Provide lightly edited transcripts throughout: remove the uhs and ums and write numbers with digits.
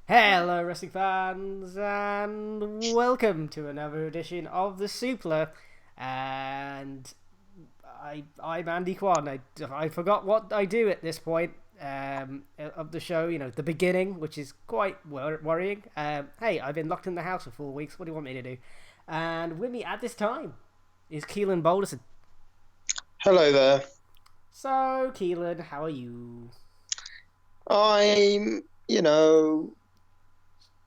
Hello, wrestling fans, and welcome to another edition of the Supler. And I'm Andy Kwan. I forgot what I do at this point of the show. You know, the beginning, which is quite worrying. Hey, I've been locked in the house for 4 weeks. What do you want me to do? And with me at this time is Keelan Boulderson. Hello there. So, Keelan, how are you? I'm,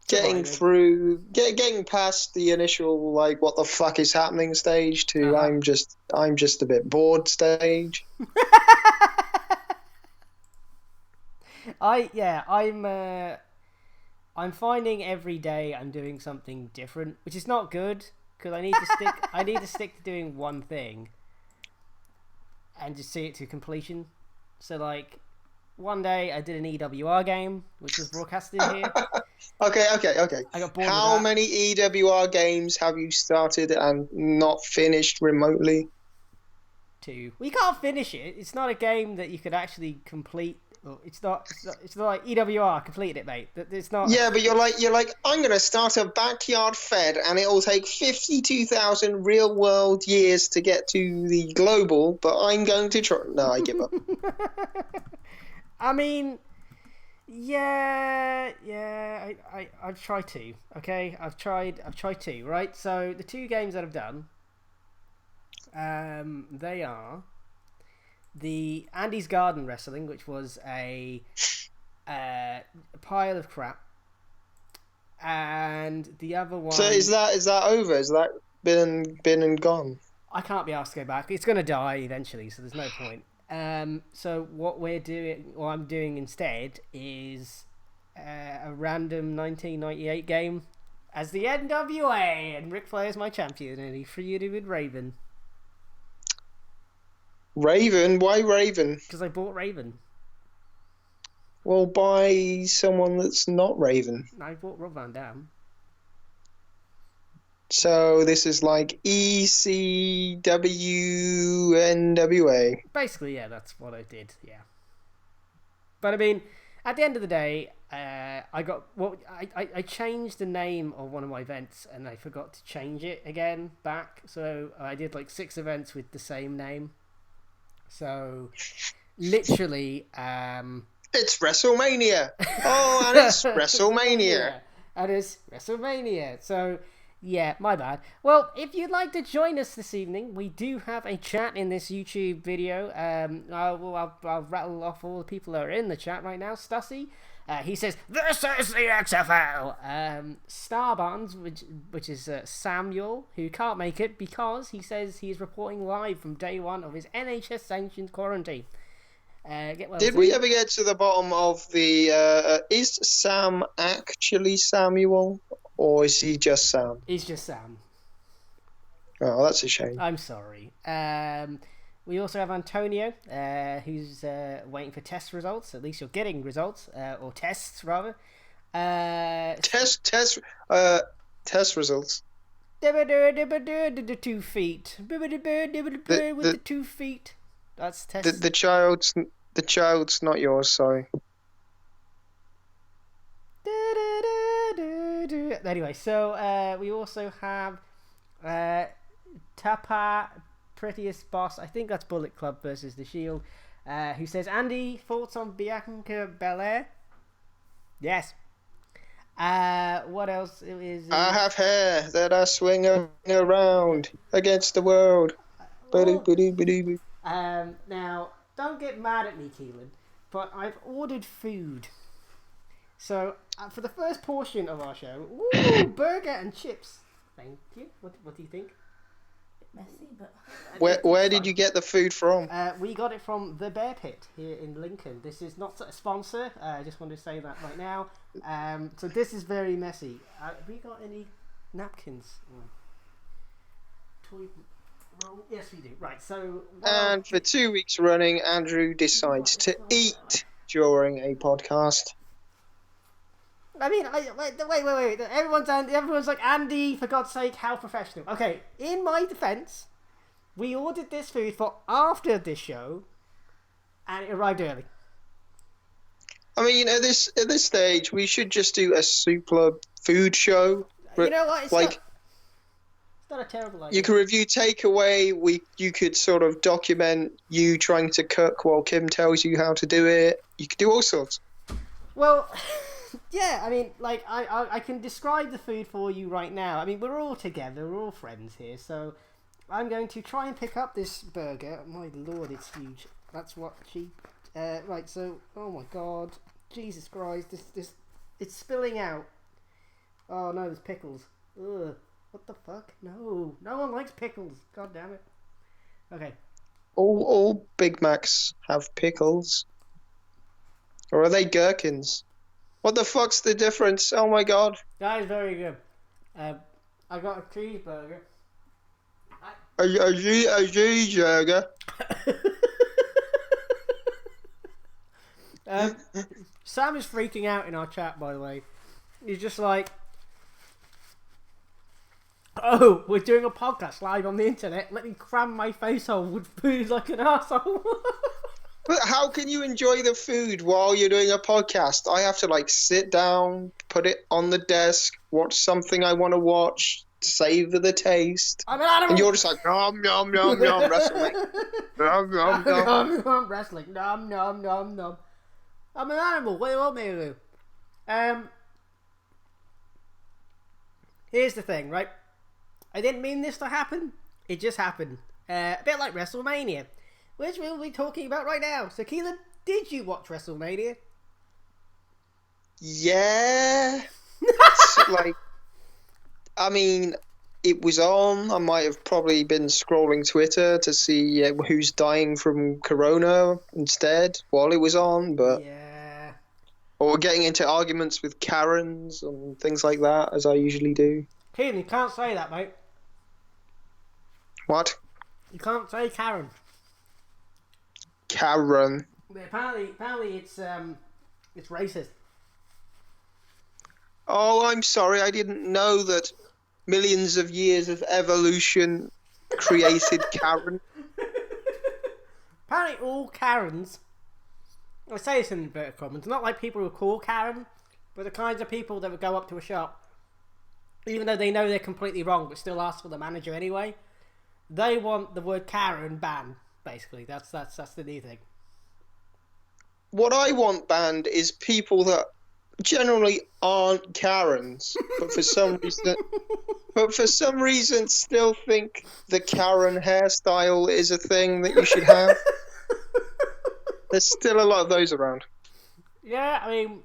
getting Surviving. through, getting past the initial like what the fuck is happening stage to Uh I'm just a bit bored stage. huh. I'm finding every day I'm doing something different, which is not good because I need to stick to doing one thing and just see it to completion. So like one day I did an EWR game which was broadcasted here. Okay. I got bored with How that many EWR games have you started and not finished remotely? too. We can't finish it. It's not a game that you could actually complete. It's not like EWR completed it, mate. It's not. Yeah, but you're like I'm gonna start a backyard fed and it'll take 52,000 real world years to get to the global, but I'm going to try. No, I give up. I mean, yeah. I've tried to. Okay, I've tried to. Right. So the two games that I've done, they are the Andy's Garden Wrestling, which was a pile of crap, and the other So one is that over? Is that been and gone? I can't be asked to go back. It's going to die eventually, so there's no point. So what I'm doing instead is a random 1998 game as the NWA, and Ric Flair is my champion, and he feuded with Raven Raven? Why Raven? because I bought Raven. Well, buy someone that's not Raven. I bought Rob Van Dam. So this is like ECW NWA. Basically, yeah, that's what I did. Yeah, but I mean, at the end of the day, I changed the name of one of my events and I forgot to change it again back. So I did like 6 events with the same name. So literally, It's WrestleMania. Oh, and it's WrestleMania. And it's WrestleMania. So yeah, my bad. Well, if you'd like to join us this evening, we do have a chat in this YouTube video. I'll rattle off all the people that are in the chat right now. Stussy, he says, "This is the XFL." Starbarns, which is Samuel, who can't make it because he says he is reporting live from day one of his NHS sanctioned quarantine. Get well Did soon. we ever get to the bottom of the is Sam actually Samuel or is he just Sam? He's just Sam. Oh, that's a shame. I'm sorry. We also have Antonio, who's waiting for test results. At least you're getting results, or tests rather. Test results. 2 feet. With the 2 feet. That's test. The child's not yours, sorry. Anyway, so we also have Tapa, prettiest boss. I think that's Bullet Club versus the Shield. Who says, Andy, thoughts on Bianca Belair? Yes. What else is? I have hair that I swing around against the world. Now, don't get mad at me, Keelan, but I've ordered food. So, for the first portion of our show, burger and chips. Thank you. What do you think? Messy, but Where did you get the food from? We got it from the Bear Pit here in Lincoln. This is not a sponsor. I just want to say that right now. So this is very messy. Have we got any napkins? Toy roll? Yes, we do. Right. So. And for 2 weeks running, Andrew decides to eat during a podcast. I mean, wait. Everyone's like, Andy, for God's sake, how professional. Okay, in my defense, we ordered this food for after this show, and it arrived early. I mean, at this stage, we should just do a super food show. You know what? It's Like, not a terrible idea. you could review takeaway. You could sort of document you trying to cook while Kim tells you how to do it. You could do all sorts. Well, yeah, I mean, like, I can describe the food for you right now. I mean, we're all together, we're all friends here, so I'm going to try and pick up this burger. My lord, it's huge. That's what she... right, so, oh my god. Jesus Christ, this... It's spilling out. Oh no, there's pickles. Ugh. What the fuck? No. No one likes pickles. God damn it. Okay. All Big Macs have pickles. Or are they gherkins? What the fuck's the difference? Oh my god. That is very good. I got a cheeseburger. A cheeseburger. Sam is freaking out in our chat, by the way. He's just like, oh, we're doing a podcast live on the internet. Let me cram my face hole with food like an asshole. But how can you enjoy the food while you're doing a podcast? I have to like sit down, put it on the desk, watch something I want to watch, savor the taste. I'm an animal. And you're just like, nom, nom, nom, nom, wrestling. Nom, nom, nom. Nom, wrestling. Nom, nom, nom, nom. I'm an animal. What do you want me to do? Here's the thing, right? I didn't mean this to happen. It just happened. A bit like WrestleMania, which we'll be talking about right now. So, Keelan, did you watch WrestleMania? Yeah. Like, I mean, it was on. I might have probably been scrolling Twitter to see who's dying from Corona instead while it was on, but... Yeah. Or getting into arguments with Karens and things like that, as I usually do. Keelan, you can't say that, mate. What? You can't say Karen. Karen. But apparently it's racist. Oh, I'm sorry. I didn't know that millions of years of evolution created Karen. Apparently all Karens, I say this in inverted commas, not like people who call Karen, but the kinds of people that would go up to a shop, even though they know they're completely wrong, but still ask for the manager anyway. They want the word Karen banned, basically. That's the new thing. What I want banned is people that generally aren't Karens, but for some reason still think the Karen hairstyle is a thing that you should have. There's still a lot of those around. Yeah, I mean,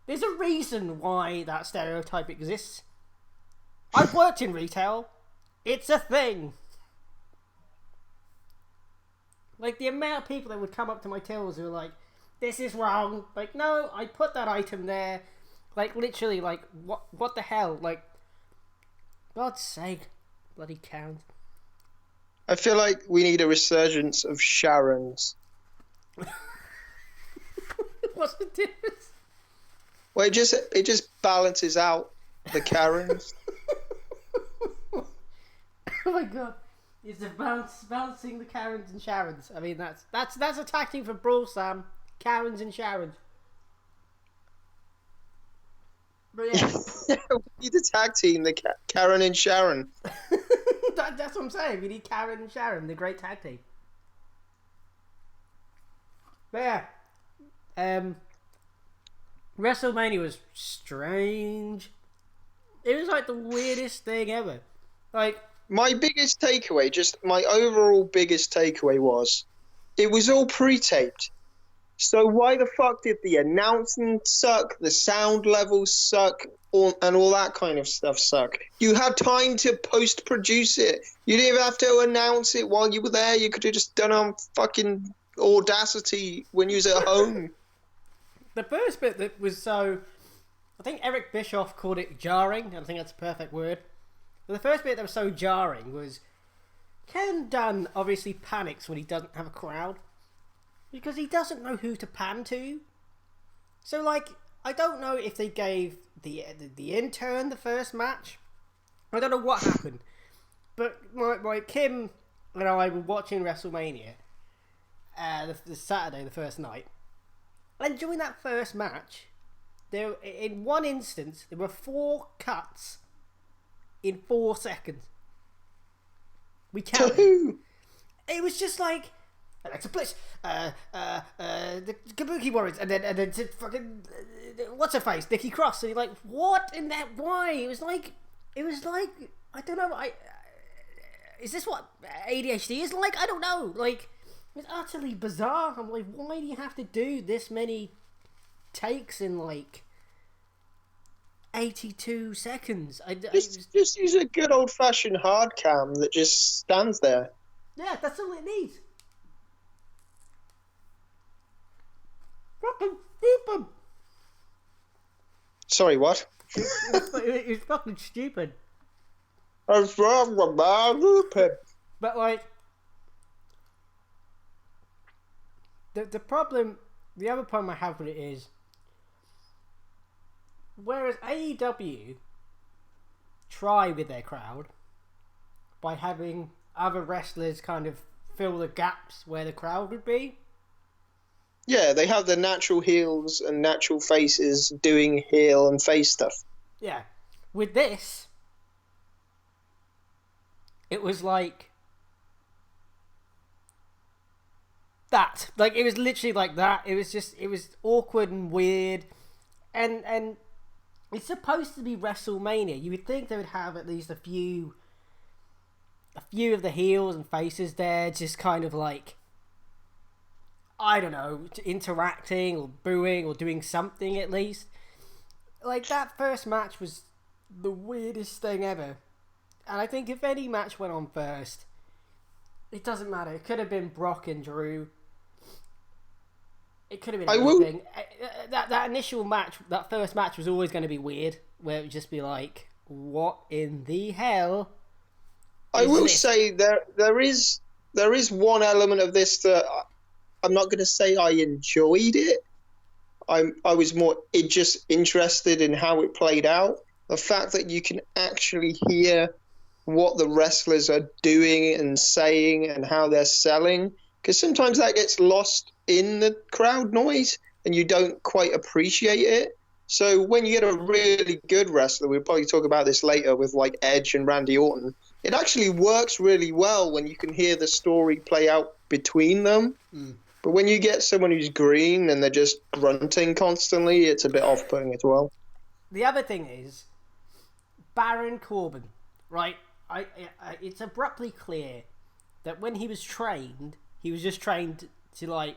there's a reason why that stereotype exists. I've worked in retail. It's a thing. Like, the amount of people that would come up to my tills who are like, this is wrong. Like, no, I put that item there. Like, literally, like, what the hell? Like, God's sake, bloody Karens. I feel like we need a resurgence of Sharons. What's the difference? Well, it just balances out the Karens. Oh my god. It's balancing the Karens and Sharons. I mean, that's a tag team for Brawl, Sam. Karens and Sharons. But yeah. We need a tag team, the Karen and Sharon. That's what I'm saying. We need Karen and Sharon, the great tag team. But yeah. WrestleMania was strange. It was like the weirdest thing ever. Like, my biggest takeaway, just my overall biggest takeaway was, it was all pre-taped. So why the fuck did the announcing suck, the sound levels suck, and all that kind of stuff suck? You had time to post-produce it. You didn't even have to announce it while you were there. You could have just done it on fucking Audacity when you was at home. The first bit that was so... I think Eric Bischoff called it jarring. I think that's a perfect word. But the first bit that was so jarring was... Ken Dunn obviously panics when he doesn't have a crowd. Because he doesn't know who to pan to. So, like, I don't know if they gave the intern the first match. I don't know what happened. But my Kim and I were watching WrestleMania the Saturday, the first night. And during that first match, in one instance, there were 4 cuts in 4 seconds. We counted. Who? It was just like, Alexa Bliss, the Kabuki Warriors, and then fucking what's her face, Nikki Cross, and you're like, what in that? Why? It was like, I don't know. Is this what ADHD is like? I don't know. Like, it's utterly bizarre. I'm like, why do you have to do this many takes in like 82 seconds? Just use a good old fashioned hard cam that just stands there. Yeah, that's all it needs. Fucking stupid. Sorry, what? It's fucking stupid. But like, the problem, the other problem I have with it is, whereas AEW try with their crowd by having other wrestlers kind of fill the gaps where the crowd would be. Yeah, they have the natural heels and natural faces doing heel and face stuff. Yeah. With this, it was like that. Like, it was literally like that. It was awkward and weird. And it's supposed to be WrestleMania. You would think they would have at least a few of the heels and faces there, just kind of like, I don't know, interacting or booing or doing something at least. Like, that first match was the weirdest thing ever. And I think if any match went on first, it doesn't matter. It could have been Brock and Drew. It could have been anything. That initial match, that first match was always going to be weird, where it would just be like, what in the hell? I will say there is one element of this that I'm not going to say I enjoyed it. I was more just interested in how it played out. The fact that you can actually hear what the wrestlers are doing and saying and how they're selling, because sometimes that gets lost in the crowd noise and you don't quite appreciate it. So when you get a really good wrestler, we'll probably talk about this later with like Edge and Randy Orton, it actually works really well when you can hear the story play out between them. But when you get someone who's green and they're just grunting constantly, it's a bit off-putting as well. The other thing is, Baron Corbin, right? It's abruptly clear that when he was just trained to, like,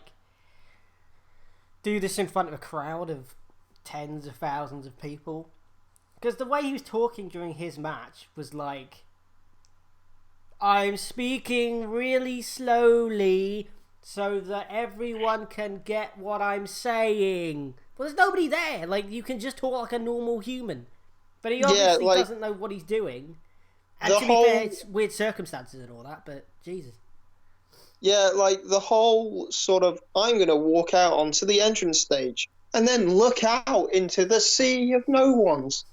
do this in front of a crowd of tens of thousands of people. Because the way he was talking during his match was like, I'm speaking really slowly so that everyone can get what I'm saying. Well, there's nobody there. Like, you can just talk like a normal human. But he obviously doesn't know what he's doing. And to be fair, it's weird circumstances and all that, but Jesus. Yeah, like the whole sort of, I'm going to walk out onto the entrance stage and then look out into the sea of no ones.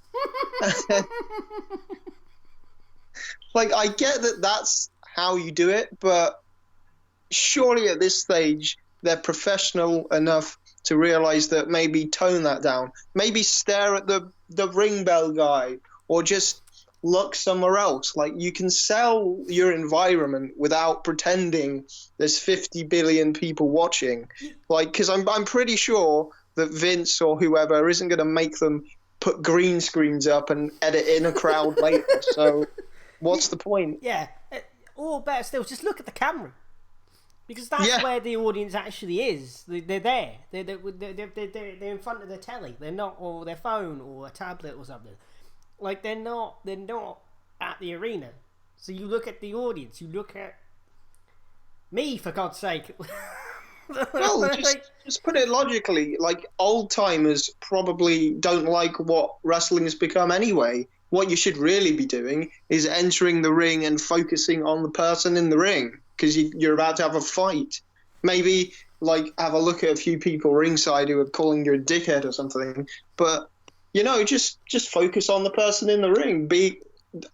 Like, I get that that's how you do it, but surely at this stage, they're professional enough to realize that maybe tone that down. Maybe stare at the ring bell guy or just look somewhere else. Like, you can sell your environment without pretending there's 50 billion people watching. Like, because I'm pretty sure that Vince or whoever isn't going to make them put green screens up and edit in a crowd later. So what's the point? Yeah. Or better still, just look at the camera. Because that's where the audience actually is. They're there. They're in front of the telly. They're not, or their phone or a tablet or something. Like, they're not at the arena. So you look at the audience. You look at me, for God's sake. Well, just put it logically. Like, old timers probably don't like what wrestling has become anyway. What you should really be doing is entering the ring and focusing on the person in the ring, because you're about to have a fight. Maybe, like, have a look at a few people ringside who are calling you a dickhead or something. But, you know, just focus on the person in the ring.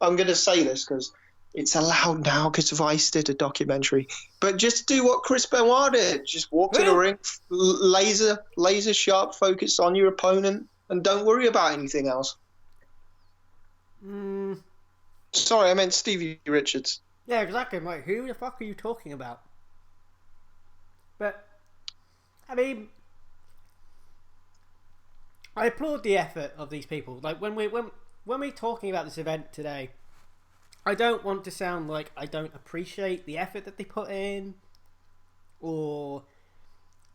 I'm going to say this because It's allowed now because Vice did a documentary. But just do what Chris Benoit did. Just walk to the ring, laser sharp focus on your opponent, and don't worry about anything else. Sorry, I meant Stevie Richards. Yeah, exactly. I'm like, who the fuck are you talking about? But, I mean, I applaud the effort of these people. Like, when we're talking about this event today, I don't want to sound like I don't appreciate the effort that they put in, or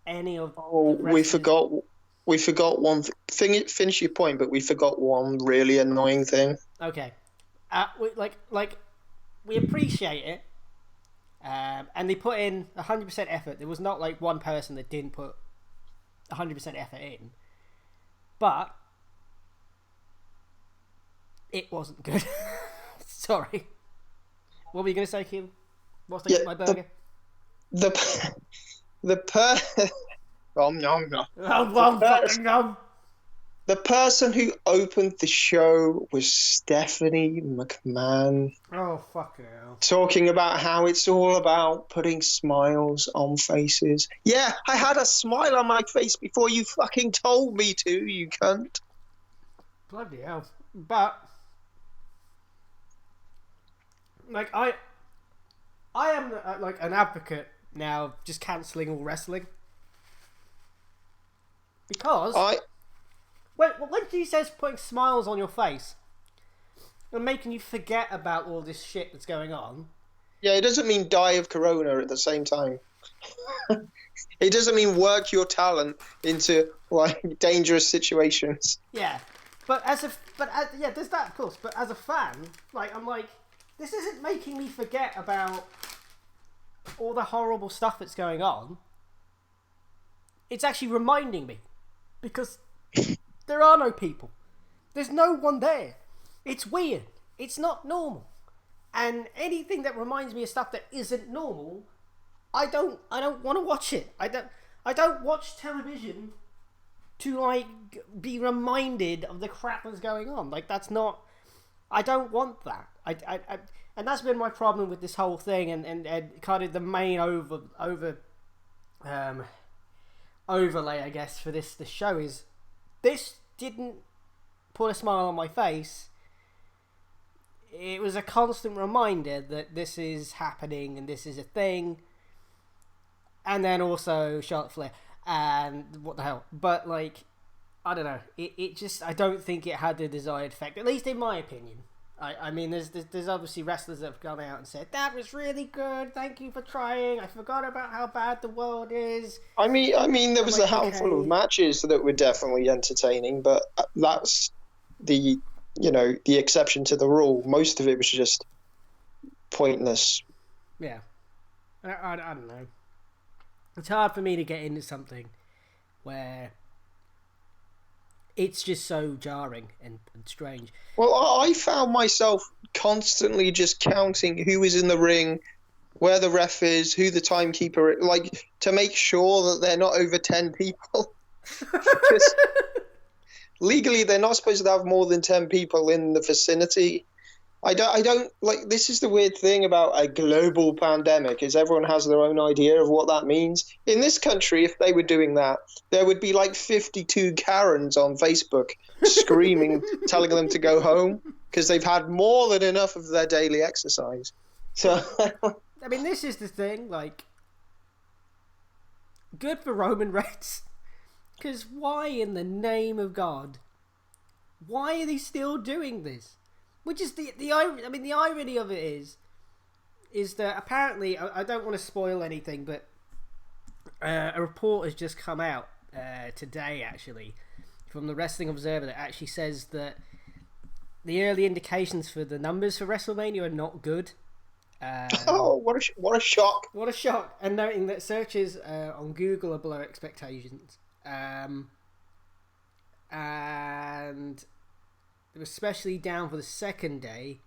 any of. Oh, we forgot one thing. Finish your point, but we forgot one really annoying thing. Okay, we appreciate it, and they put in 100% effort. There was not like one person that didn't put 100% effort in, but it wasn't good. Sorry. What were you going to say, Keelan? What's the my burger? The person who opened the show was Stephanie McMahon. Oh, fuck hell. Talking about how it's all about putting smiles on faces. Yeah, I had a smile on my face before you fucking told me to, you cunt. Bloody hell. But, like, I am like an advocate now of just cancelling all wrestling, because when she says putting smiles on your face and making you forget about all this shit that's going on. Yeah, it doesn't mean die of corona at the same time. It doesn't mean work your talent into like dangerous situations. Yeah, yeah, there's that of course. But as a fan, like I'm like, this isn't making me forget about all the horrible stuff that's going on. It's actually reminding me, because there are no people. There's no one there. It's weird. It's not normal. And anything that reminds me of stuff that isn't normal, I don't want to watch it. I don't watch television to like be reminded of the crap that's going on. Like that's not. I don't want that. And that's been my problem with this whole thing, and kind of the main overlay, I guess, for this show is this didn't put a smile on my face. It was a constant reminder that this is happening and this is a thing. And then also Charlotte Flair and what the hell. But like, I don't know. It just, I don't think it had the desired effect, at least in my opinion. I mean, there's obviously wrestlers that have gone out and said, that was really good, thank you for trying, I forgot about how bad the world is. I mean, there was a handful of matches that were definitely entertaining, but that's the exception to the rule. Most of it was just pointless. Yeah. I don't know. It's hard for me to get into something where it's just so jarring and strange. Well, I found myself constantly just counting who is in the ring, where the ref is, who the timekeeper is, like, to make sure that they're not over 10 people. Because legally, they're not supposed to have more than 10 people in the vicinity. I don't like, this is the weird thing about a global pandemic, is everyone has their own idea of what that means. In this country, if they were doing that, there would be like 52 Karens on Facebook screaming, telling them to go home because they've had more than enough of their daily exercise. So, I mean, this is the thing, like, good for Roman Reigns, because why in the name of God, why are they still doing this? Which is the irony of it is that apparently, I don't want to spoil anything, but a report has just come out today, actually, from the Wrestling Observer that actually says that the early indications for the numbers for WrestleMania are not good. What a shock! What a shock! And noting that searches on Google are below expectations, and they were especially down for the second day,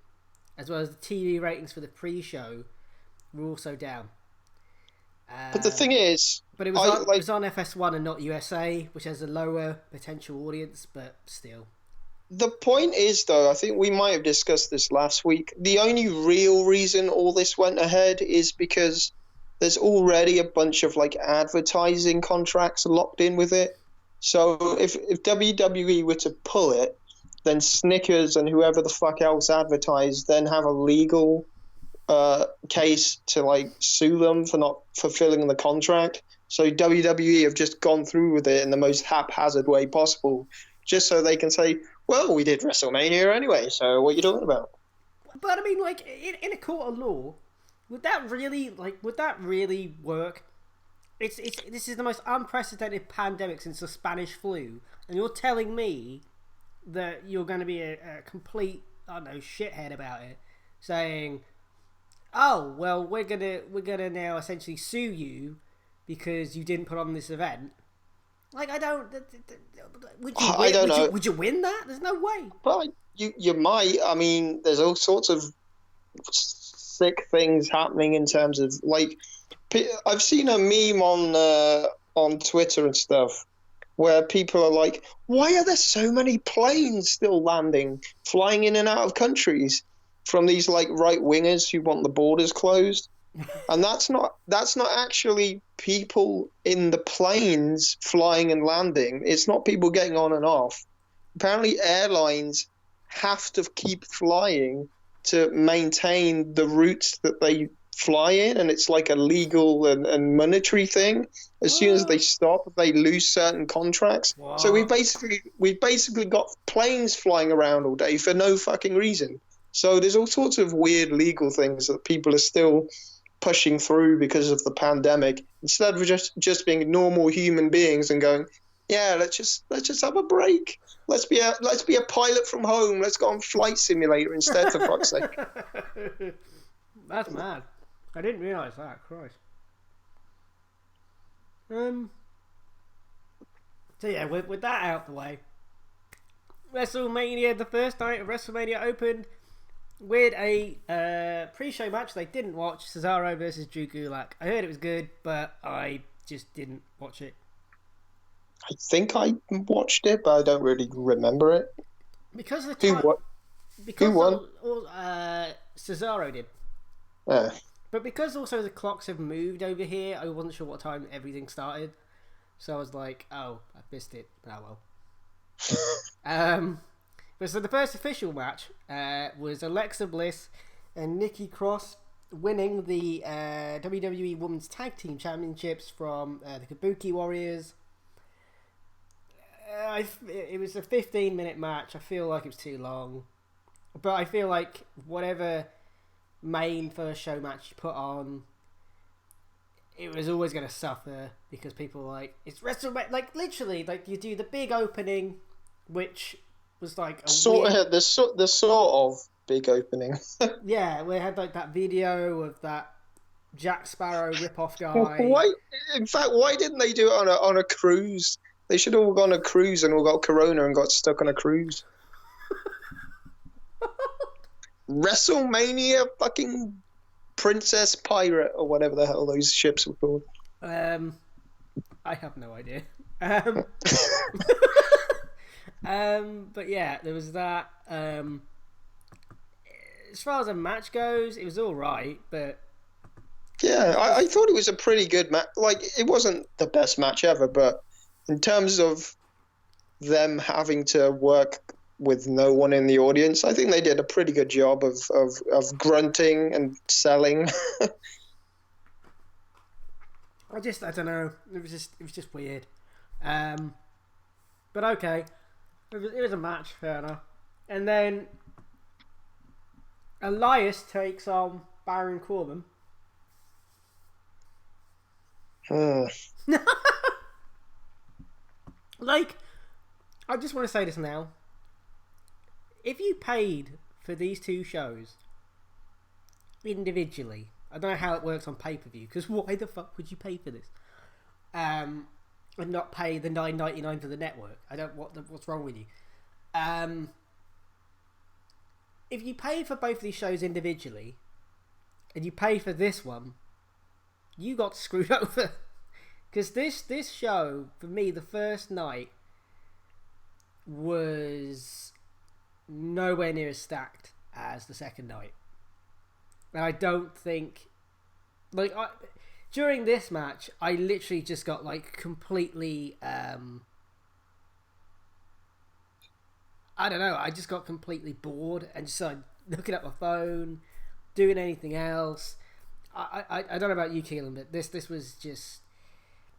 as well as the TV ratings for the pre-show were also down. But the thing is, but it was on FS1 and not USA, which has a lower potential audience, but still. The point is, though, I think we might have discussed this last week. The only real reason all this went ahead is because there's already a bunch of like advertising contracts locked in with it. So if WWE were to pull it, then Snickers and whoever the fuck else advertised then have a legal case to like sue them for not fulfilling the contract. So WWE have just gone through with it in the most haphazard way possible, just so they can say, well, we did WrestleMania anyway, so what are you talking about? But I mean, like, in a court of law, would that really work? This is the most unprecedented pandemic since the Spanish flu, and you're telling me that you're going to be a complete, I don't know, shithead about it, saying, oh, well, we're gonna now essentially sue you because you didn't put on this event. Like, I don't. Would you win, I don't know. Would you win that? There's no way. Well, you might. I mean, there's all sorts of sick things happening in terms of like. I've seen a meme on Twitter and stuff where people are like, "Why are there so many planes still landing, flying in and out of countries from these like right wingers who want the borders closed?" And that's not actually people in the planes flying and landing. It's not people getting on and off. Apparently, airlines have to keep flying to maintain the routes that they fly in, and it's like a legal and monetary thing. As soon as they stop, they lose certain contracts. Wow. So we basically got planes flying around all day for no fucking reason. So there's all sorts of weird legal things that people are still pushing through because of the pandemic, instead of just being normal human beings and going, yeah, let's just have a break. Let's be a pilot from home. Let's go on Flight Simulator instead, for fuck's sake. That's mad. I didn't realise that. Christ. So yeah, with that out the way, WrestleMania, the first night of WrestleMania opened with a pre-show match they didn't watch, Cesaro versus Drew Gulak. I heard it was good, but I just didn't watch it. I think I watched it, but I don't really remember it. Because of the time, Who won? Cesaro did. But because also the clocks have moved over here, I wasn't sure what time everything started. So I was like, oh, I missed it. Oh well. But so the first official match was Alexa Bliss and Nikki Cross winning the WWE Women's Tag Team Championships from the Kabuki Warriors. It was a 15-minute match. I feel like it was too long. But I feel like whatever main first show match you put on, it was always going to suffer because people were like, it's WrestleMania. Like, literally, like, you do the big opening, which was like a the sort of big opening. Yeah, we had like that video of that Jack Sparrow rip-off guy. Why didn't they do it on a cruise? They should have all gone on a cruise and all got corona and got stuck on a cruise. WrestleMania fucking Princess Pirate or whatever the hell those ships were called. I have no idea. But yeah, there was that. As far as a match goes, it was all right, but yeah, I thought it was a pretty good match. Like, it wasn't the best match ever, but in terms of them having to work with no one in the audience, I think they did a pretty good job of grunting and selling. I don't know. It was just weird. But okay. It was a match, fair enough. And then Elias takes on Baron Corbin. Like, I just want to say this now. If you paid for these two shows individually, I don't know how it works on pay-per-view, because why the fuck would you pay for this? And not pay the $9.99 for the network. What's wrong with you? If you pay for both of these shows individually, and you pay for this one, you got screwed over. Because this show, for me, the first night was nowhere near as stacked as the second night. And I don't think, like, during this match, I literally just got like completely, I don't know, I just got completely bored and just started looking at my phone, doing anything else. I don't know about you, Keelan, but this was just,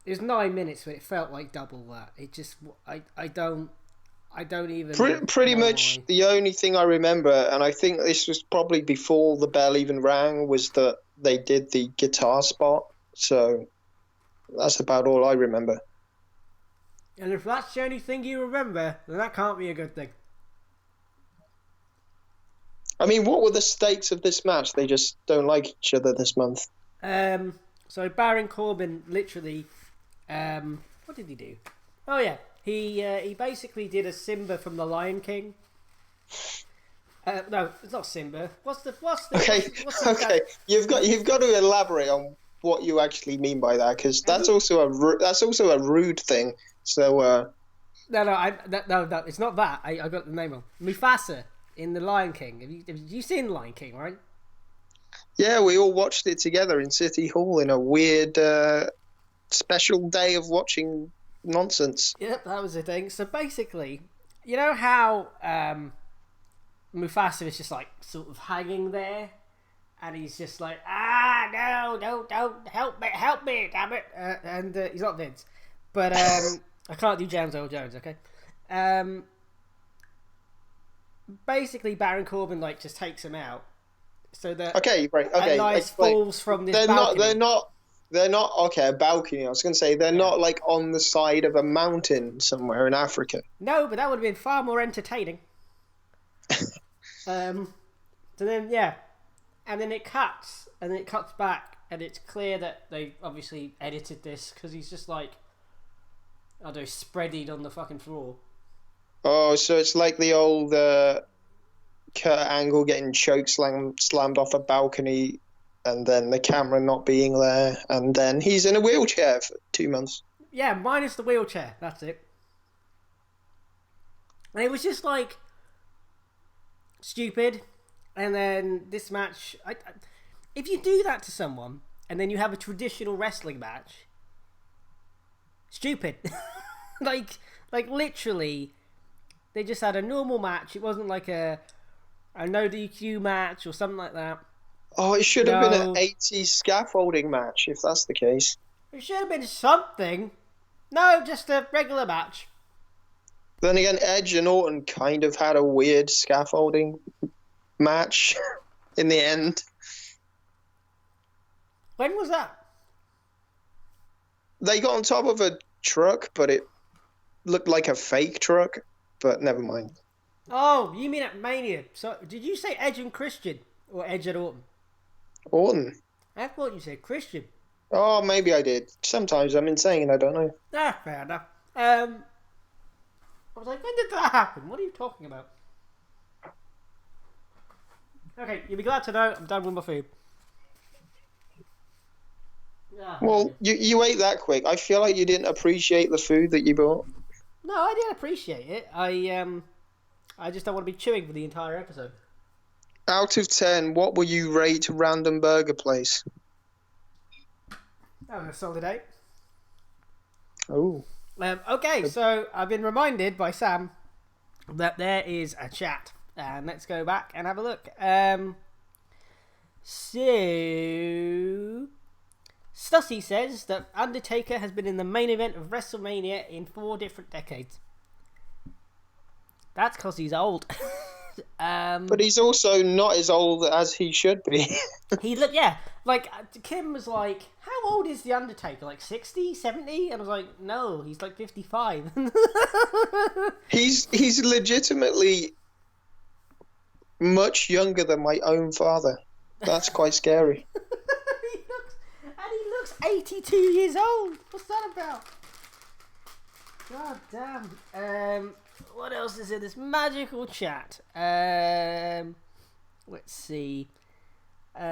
it was 9 minutes, but it felt like double that. It just, I don't even Pretty know much why. the only thing I remember, and I think this was probably before the bell even rang, was that they did the guitar spot. So that's about all I remember. And if that's the only thing you remember, then that can't be a good thing. I mean, what were the stakes of this match? They just don't like each other this month. So Baron Corbin literally, what did he do? Oh yeah, he basically did a Simba from the Lion King. No, it's not Simba. Okay, okay. You've got to elaborate on what you actually mean by that, because that's also a rude thing. So No, it's not that. I got the name wrong. Mufasa in the Lion King. Have you seen the Lion King, right? yeah, we all watched it together in City Hall in a weird special day of watching nonsense. Yep, that was the thing. So basically, you know how Mufasa is just like sort of hanging there, and he's just like, no, don't help me, damn it. And he's not Vince, but I can't do James Earl Jones, okay? Basically, Baron Corbin like just takes him out, so that Okay, right. Okay, Elias falls from this they're balcony. they're not. Okay, a balcony. I was going to say they're not like on the side of a mountain somewhere in Africa. No, but that would have been far more entertaining. So then, yeah. And then it cuts, and then it cuts back, and it's clear that they obviously edited this, because he's just like, I don't know, spreading on the fucking floor. Oh, so it's like the old Kurt Angle getting slammed off a balcony, and then the camera not being there, and then he's in a wheelchair for 2 months. Yeah, minus the wheelchair, that's it. And it was just like, stupid. And then this match, if you do that to someone and then you have a traditional wrestling match, stupid. like literally, they just had a normal match. It wasn't like a no DQ match or something like that. Oh, it should have been an 80s scaffolding match if that's the case. It should have been something. No, just a regular match. Then again, Edge and Orton kind of had a weird scaffolding match in the end. When was that? They got on top of a truck, but it looked like a fake truck. But never mind. Oh, you mean at Mania? So, did you say Edge and Christian or Edge and Orton? Orton. I thought you said Christian. Oh, maybe I did. Sometimes I'm insane. I don't know. Ah, fair enough. I was like, when did that happen? What are you talking about? Okay, you'll be glad to know I'm done with my food. Well, you ate that quick. I feel like you didn't appreciate the food that you bought. No, I did appreciate it. I just don't want to be chewing for the entire episode. Out of 10, what will you rate Random Burger Place? That was a solid 8. Oh. Okay, so I've been reminded by Sam that there is a chat. And let's go back and have a look. So, Stussy says that Undertaker has been in the main event of WrestleMania in 4 different decades. That's because he's old. But he's also not as old as he should be. Like Kim was like, how old is the Undertaker? Like 60, 70? And I was like, no, he's like 55. He's legitimately much younger than my own father. That's quite scary. he looks 82 years old. What's that about? God damn. What else is in this magical chat? Let's see. Just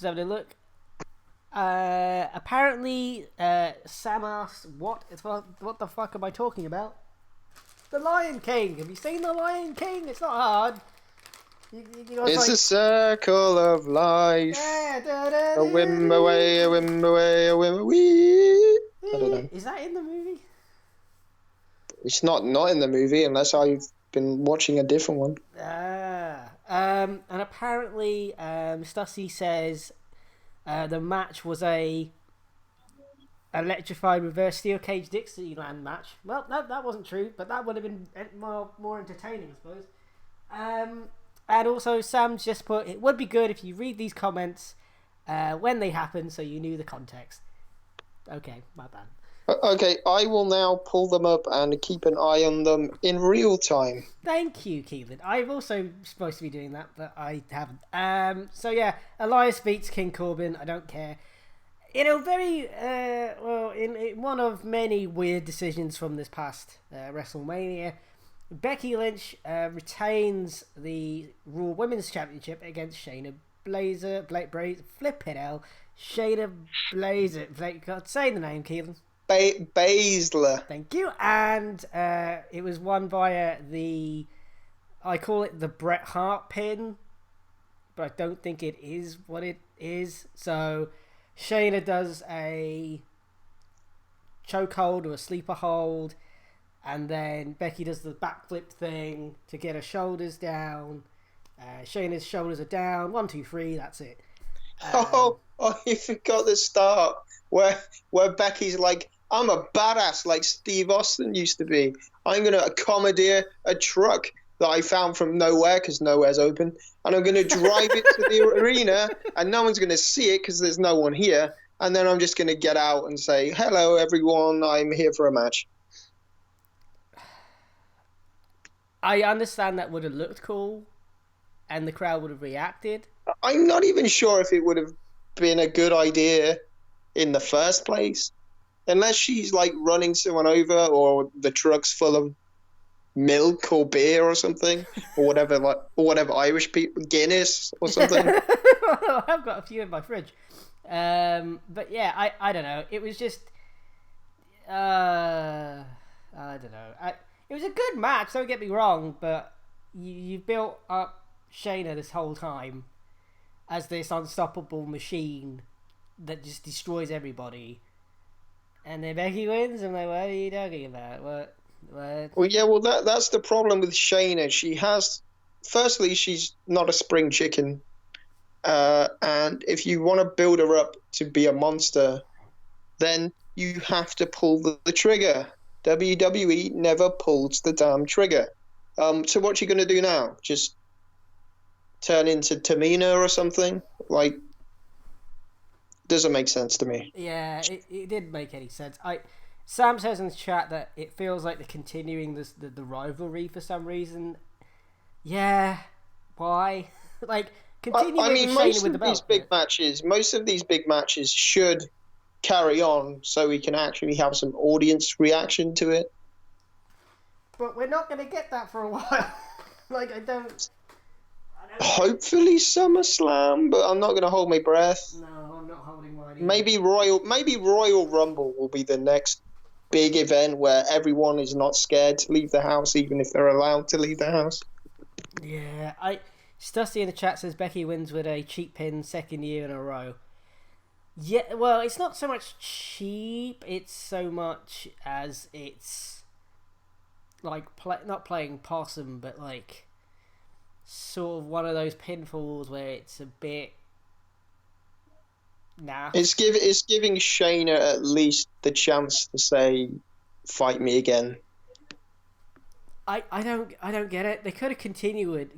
having a look. Apparently, Sam asked, what the fuck am I talking about? The Lion King. Have you seen The Lion King? It's not hard. It's a circle of life. A whim away, a whim away, a whim away. I don't know. Is that in the movie? It's not in the movie unless I've been watching a different one. And apparently, Stussy says the match was a electrified reverse steel cage Dixieland match. Well, that wasn't true, but that would have been more entertaining, I suppose. And also, Sam's just put, it would be good if you read these comments when they happen so you knew the context. Okay, my bad. Okay, I will now pull them up and keep an eye on them in real time. Thank you, Keelan. I'm also supposed to be doing that, but I haven't. So yeah, Elias beats King Corbin. I don't care. In a very, in one of many weird decisions from this past WrestleMania, Becky Lynch retains the Raw Women's Championship against Shayna Shayna Baszler. God, say the name, Keelan. Baszler. Thank you. And it was won via I call it the Bret Hart pin, but I don't think it is what it is. So Shayna does a chokehold or a sleeper hold, and then Becky does the backflip thing to get her shoulders down. Shayna's shoulders are down. 1, 2, 3. That's it. Oh, you forgot the start where Becky's like, I'm a badass like Steve Austin used to be. I'm going to commandeer a truck that I found from nowhere because nowhere's open. And I'm going to drive it to the arena and no one's going to see it because there's no one here. And then I'm just going to get out and say, hello, everyone. I'm here for a match. I understand that would have looked cool and the crowd would have reacted. I'm not even sure if it would have been a good idea in the first place. Unless she's like running someone over or the truck's full of milk or beer or something or whatever Irish people, Guinness or something. I've got a few in my fridge. But yeah, I don't know. It was just I don't know. It was a good match, don't get me wrong, but you built up Shayna this whole time as this unstoppable machine that just destroys everybody. And then Becky wins. I'm like, what are you talking about? What? Well, yeah, well, that's the problem with Shayna. Firstly, she's not a spring chicken. And if you want to build her up to be a monster, then you have to pull the trigger. WWE never pulls the damn trigger. So what you going to do now? Just turn into Tamina or something? Like, doesn't make sense to me. Yeah, it didn't make any sense. Sam says in the chat that it feels like they're continuing the rivalry for some reason. Yeah, why? Like, continuing I mean, most of these big matches should carry on so we can actually have some audience reaction to it. But we're not going to get that for a while. Like, I don't... Hopefully SummerSlam, but I'm not going to hold my breath. No, I'm not holding mine either. Maybe Royal Rumble will be the next big event where everyone is not scared to leave the house, even if they're allowed to leave the house. Yeah, Stussy in the chat says Becky wins with a cheap pin second year in a row. Yeah, well, it's not so much cheap, it's so much as it's like not playing possum, but like sort of one of those pinfalls where it's a bit It's giving Shayna at least the chance to say, "Fight me again." I don't get it. They could have continued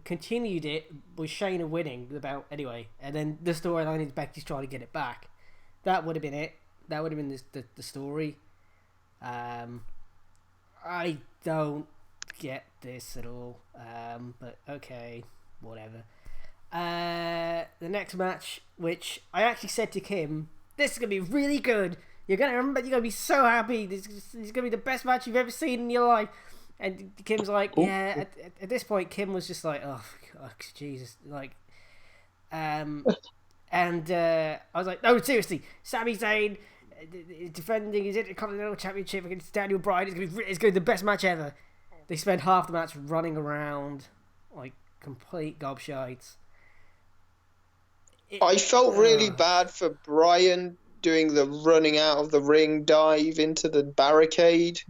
it with Shayna winning the belt anyway, and then the storyline is Becky's trying to get it back. That would have been it. That would have been the story. I don't get this at all. But okay, whatever. The next match, which I actually said to Kim, this is gonna be really good. You're gonna be so happy. This is gonna be the best match you've ever seen in your life. And Kim's like, yeah. At this point, Kim was just like, oh Jesus, like, and I was like, no, seriously, Sami Zayn defending his Intercontinental Championship against Daniel Bryan. It's gonna be the best match ever. They spend half the match running around like complete gobshites. I felt really bad for Brian doing the running out of the ring dive into the barricade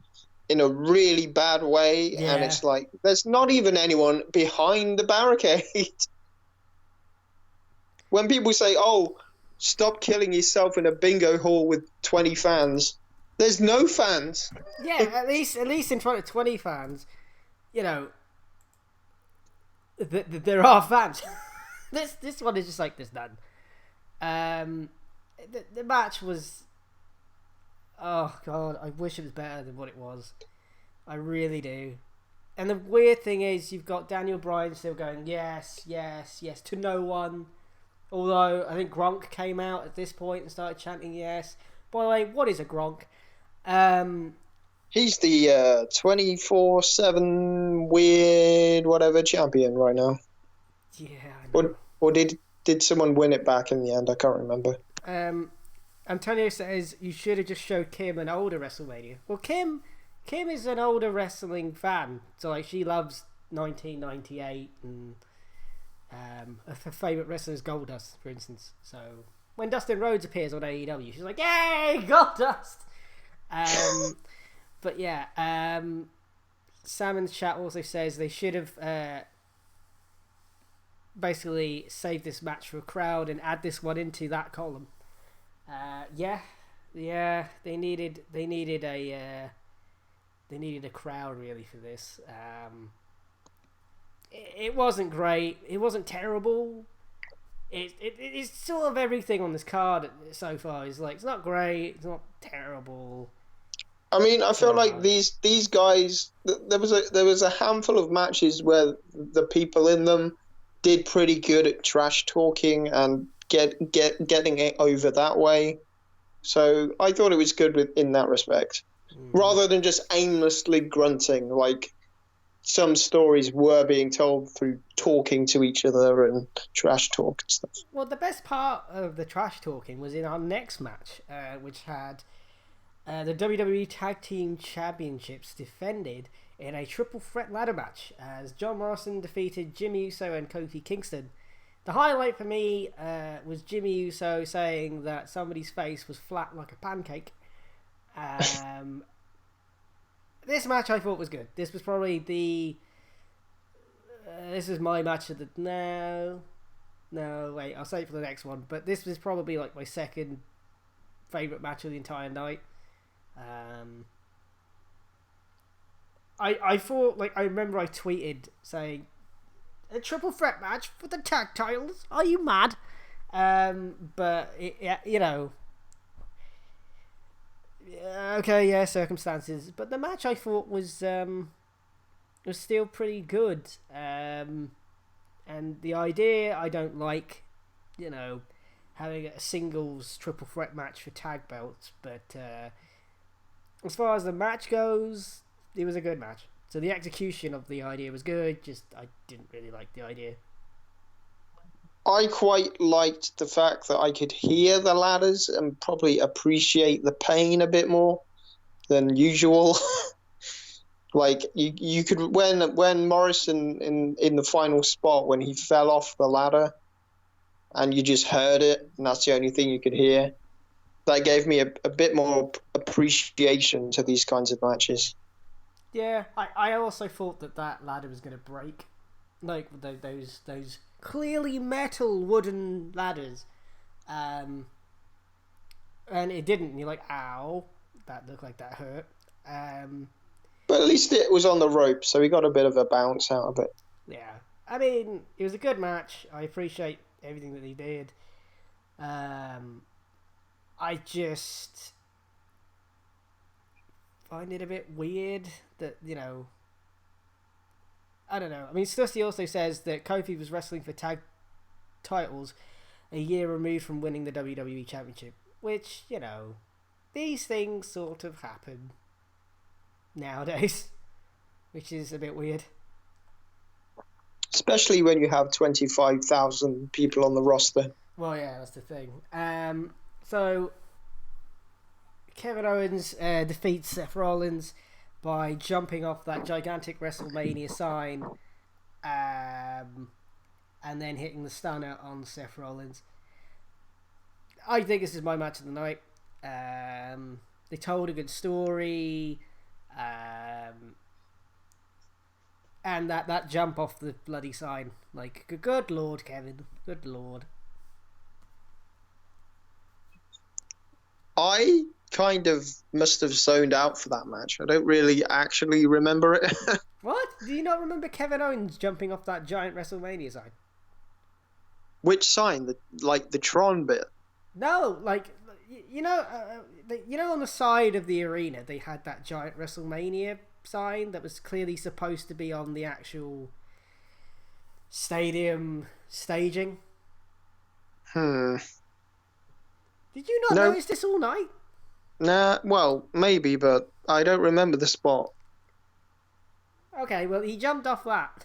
in a really bad way, and it's like there's not even anyone behind the barricade. When people say, "Oh, stop killing yourself in a bingo hall with 20 fans," there's no fans. Yeah, at least in front of 20 fans, you know, there are fans. This one is just like there's none. The match was, oh god, I wish it was better than what it was. I really do. And the weird thing is, you've got Daniel Bryan still going yes, yes, yes to no one. Although I think Gronk came out at this point and started chanting yes. By the way, what is a Gronk? He's the 24/7 weird whatever champion right now. Yeah, I know. Or did someone win it back in the end? I can't remember. Antonio says you should have just showed Kim an older WrestleMania. Well, Kim is an older wrestling fan, so like she loves 1998 and her favourite wrestler is Goldust, for instance. So when Dustin Rhodes appears on AEW, she's like, "Yay, Goldust!" But yeah, Sam in the chat also says they should have basically saved this match for a crowd and add this one into that column. Yeah, they needed a crowd really for this. It wasn't great. It wasn't terrible. It's sort of everything on this card so far. It's not great. It's not terrible. I mean, I feel like these guys. There was a handful of matches where the people in them did pretty good at trash talking and getting it over that way. So I thought it was good in that respect, rather than just aimlessly grunting like some stories were being told through talking to each other and trash talk and stuff. Well, the best part of the trash talking was in our next match, which had the WWE Tag Team Championships defended in a triple threat ladder match as John Morrison defeated Jimmy Uso and Kofi Kingston. The highlight for me was Jimmy Uso saying that somebody's face was flat like a pancake. This match I thought was good. This was probably this is my match of the... No, wait, I'll save it for the next one. But this was probably like my second favourite match of the entire night. I thought, like, I remember I tweeted saying, a triple threat match for the tag titles? Are you mad? But, you know... Okay, yeah, circumstances. But the match I thought was still pretty good. And the idea I don't like, you know, having a singles triple threat match for tag belts. But as far as the match goes, it was a good match. So the execution of the idea was good, just I didn't really like the idea. I quite liked the fact that I could hear the ladders and probably appreciate the pain a bit more than usual. Like you could when Morrison in the final spot when he fell off the ladder and you just heard it and that's the only thing you could hear. That gave me a bit more appreciation to these kinds of matches. Yeah, I also thought that ladder was going to break, like those clearly metal wooden ladders, and it didn't. And you're like, ow, that looked like that hurt. But at least it was on the rope, so we got a bit of a bounce out of it. Yeah, I mean, it was a good match. I appreciate everything that he did. I just find it a bit weird that, you know, I don't know. I mean, Stussy also says that Kofi was wrestling for tag titles a year removed from winning the WWE Championship, which, you know, these things sort of happen nowadays, which is a bit weird. Especially when you have 25,000 people on the roster. Well, yeah, that's the thing. So, Kevin Owens defeats Seth Rollins. by jumping off that gigantic WrestleMania sign, and then hitting the stunner on Seth Rollins. I think this is my match of the night. They told a good story, and that jump off the bloody sign, like, good lord, Kevin, good lord. I kind of must have zoned out for that match. I don't really actually remember it. What? Do you not remember Kevin Owens jumping off that giant WrestleMania sign? Which sign? The Tron bit? No, like, you know, on the side of the arena they had that giant WrestleMania sign that was clearly supposed to be on the actual stadium staging. Hmm. Did you not notice this all night? Nah, well, maybe, but I don't remember the spot. Okay, well, he jumped off that.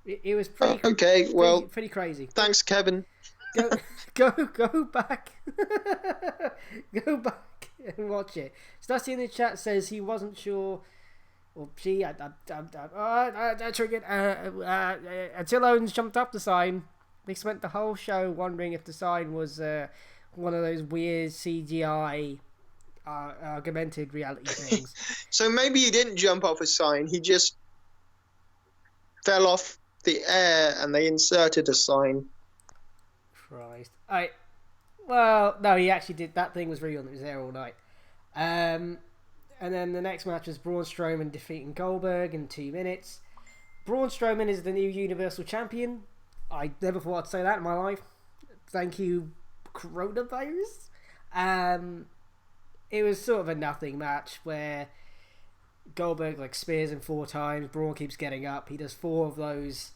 It was pretty. Okay, well, pretty crazy. Thanks, Kevin. Go back. Go back and watch it. Stussy in the chat says he wasn't sure. Well, gee, I triggered. Until Owens jumped up the sign, they spent the whole show wondering if the sign was one of those weird CGI augmented reality things. So maybe he didn't jump off a sign. He just fell off the air, and they inserted a sign. Christ. Well, no, he actually did. That thing was real and it was there all night. And then the next match was Braun Strowman defeating Goldberg in 2 minutes. Braun Strowman is the new Universal Champion. I never thought I'd say that in my life. Thank you, coronavirus. It was sort of a nothing match where Goldberg spears him 4 times. Braun keeps getting up. He does 4 of those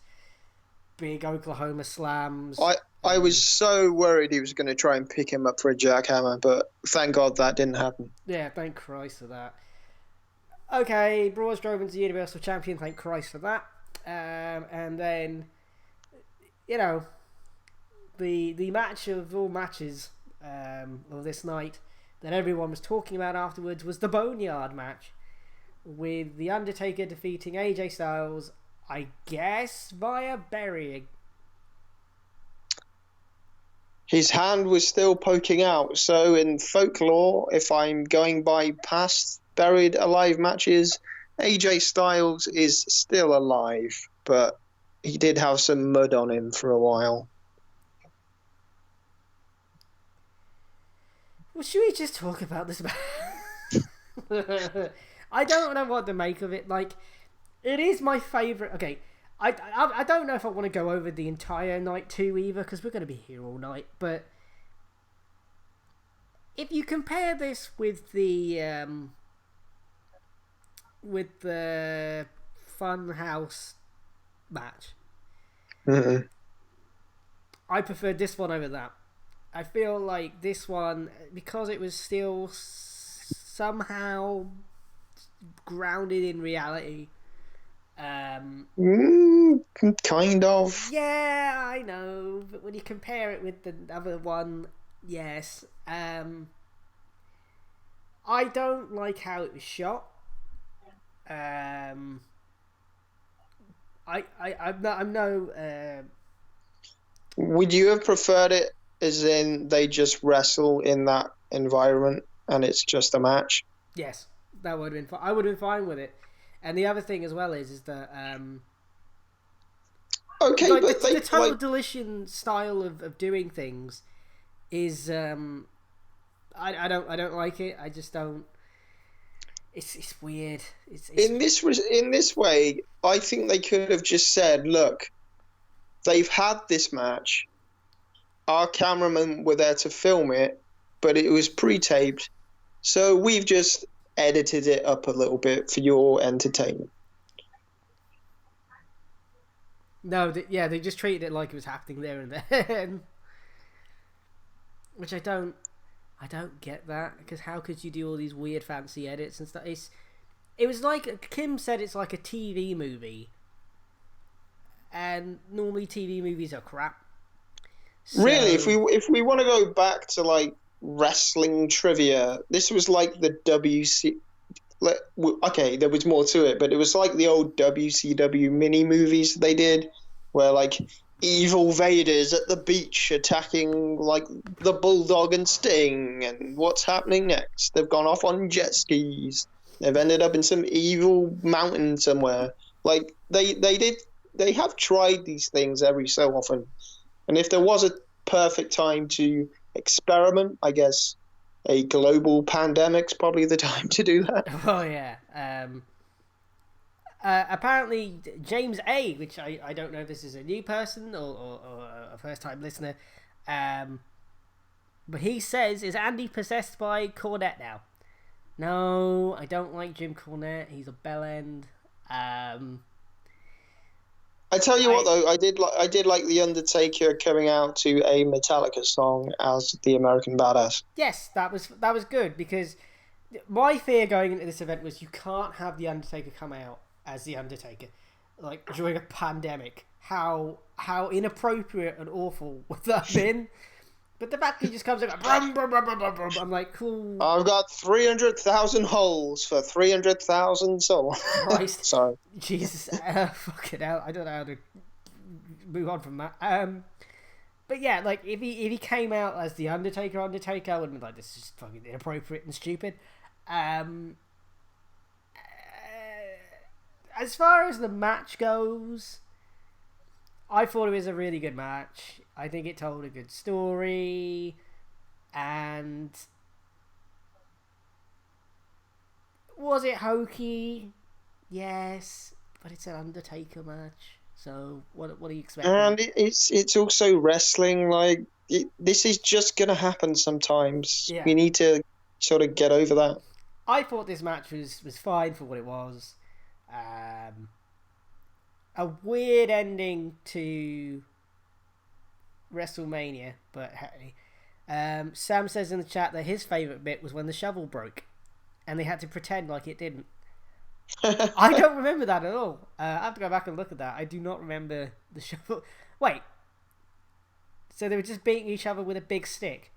big Oklahoma slams. I was so worried he was going to try and pick him up for a jackhammer, but thank God that didn't happen. Yeah, thank Christ for that. Okay, Braun Strowman's the Universal Champion, thank Christ for that. And then, the match of all matches of this night that everyone was talking about afterwards was the Boneyard match, with The Undertaker defeating AJ Styles, I guess, via burying. His hand was still poking out, so in folklore, if I'm going by past buried alive matches, AJ Styles is still alive, but he did have some mud on him for a while. Well, should we just talk about this match? I don't know what to make of it. It is my favourite. Okay, I don't know if I want to go over the entire night 2 either, because we're going to be here all night. But if you compare this with the Funhouse match, Mm-hmm. I preferred this one over that. I feel like this one, because it was still somehow grounded in reality. Kind of. Yeah, I know, but when you compare it with the other one, yes. I don't like how it was shot. I'm no. Would you have preferred it as in they just wrestle in that environment and it's just a match? Yes, that would have been fine. I would have been fine with it. And the other thing as well is that okay, but the Total Deletion style of doing things is I don't like it. I just don't. It's weird. It's in this way, I think they could have just said, "Look, they've had this match. Our cameramen were there to film it, but it was pre-taped, so we've just edited it up a little bit for your entertainment." No, they just treated it like it was happening there and then, which I don't get that, because how could you do all these weird fancy edits and stuff? It was like Kim said, it's like a TV movie, and normally TV movies are crap. So, really, if we want to go back to wrestling trivia. This was like the WC. Okay, there was more to it, but it was like the old WCW mini movies they did, where like evil Vader's at the beach attacking like the Bulldog and Sting, and what's happening next? They've gone off on jet skis. They've ended up in some evil mountain somewhere. Like they have tried these things every so often, and if there was a perfect time to experiment, I guess a global pandemic's probably the time to do that. Oh yeah. Apparently, James A, which I don't know if this is a new person or a first time listener, but he says, is Andy possessed by Cornette now? No, I don't like Jim Cornette. He's a bellend. I tell you what, though, I did like the Undertaker coming out to a Metallica song as the American Badass. Yes, that was good, because my fear going into this event was you can't have the Undertaker come out as the Undertaker, like during a pandemic. How inappropriate and awful would that have been? But the fact he just comes out, like, brum, brum, brum, brum, brum, brum, I'm like, cool. I've got 300,000 holes for 300,000 souls. Christ. Sorry. Jesus. Fucking hell. I don't know how to move on from that. But yeah, like, if he came out as the Undertaker, I would have been like, this is just fucking inappropriate and stupid. As far as the match goes, I thought it was a really good match. I think it told a good story, and was it hokey? Yes, but it's an Undertaker match. So what are you expecting? And it's also wrestling. Like this is just gonna happen sometimes. Yeah. We need to sort of get over that. I thought this match was fine for what it was. A weird ending to WrestleMania, but hey. Sam says in the chat that his favourite bit was when the shovel broke and they had to pretend like it didn't. I don't remember that at all. I have to go back and look at that. I do not remember the shovel. Wait. So they were just beating each other with a big stick.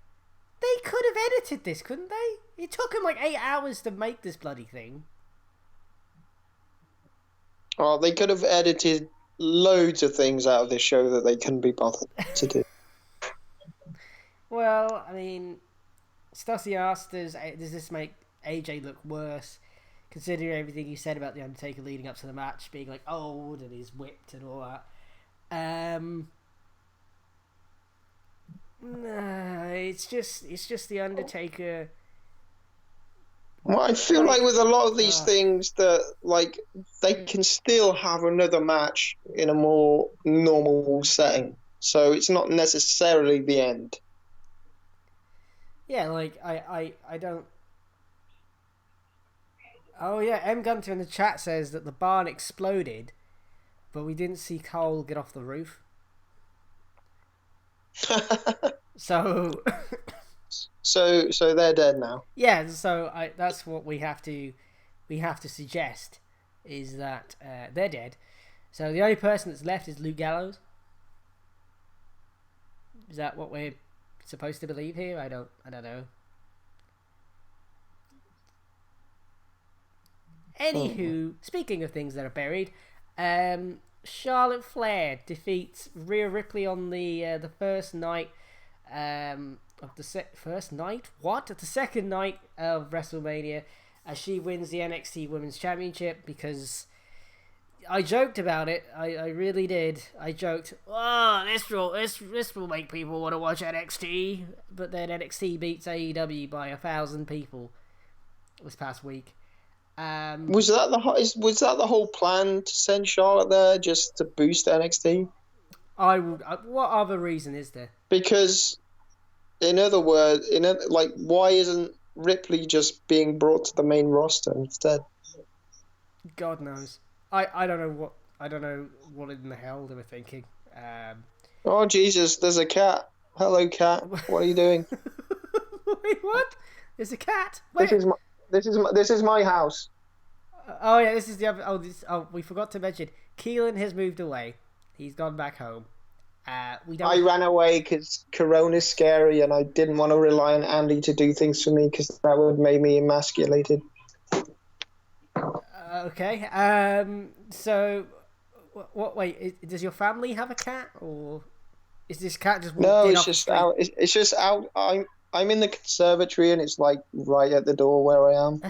They could have edited this, couldn't they? It took them like 8 hours to make this bloody thing. Oh, they could have edited loads of things out of this show that they couldn't be bothered to do. Well, I mean, Stussi asked, does this make AJ look worse? Considering everything you said about The Undertaker leading up to the match, being like old and he's whipped and all that. Nah, it's just The Undertaker. Well, I feel like with a lot of these things that, like, they can still have another match in a more normal setting. So it's not necessarily the end. Yeah, like, I don't... Oh, yeah, M. Gunter in the chat says that the barn exploded, but we didn't see Cole get off the roof. So... So they're dead now. Yeah, so that's what we have to suggest, is that they're dead. So the only person that's left is Luke Gallows. Is that what we're supposed to believe here? I don't know. Anywho, speaking of things that are buried, Charlotte Flair defeats Rhea Ripley on the first night of the first night? What? The second night of WrestleMania, as she wins the NXT Women's Championship, because I joked about it. I really did. I joked, this will make people want to watch NXT, but then NXT beats AEW by 1,000 people this past week. Was that the whole plan, to send Charlotte there just to boost NXT? What other reason is there? Because, in other words, why isn't Ripley just being brought to the main roster instead? God knows. I don't know what in the hell they were thinking. Oh Jesus! There's a cat. Hello, cat. What are you doing? Wait, what? There's a cat. Wait. This is my house. Oh yeah, this is the other. We forgot to mention. Keelan has moved away. He's gone back home. We I don't. ran away because Corona's scary, and I didn't want to rely on Andy to do things for me because that would make me emasculated. Okay. So, what? Wait, does your family have a cat, or is this cat just walked No, in it's off the just street? out. It's just out. I'm in the conservatory, and it's like right at the door where I am.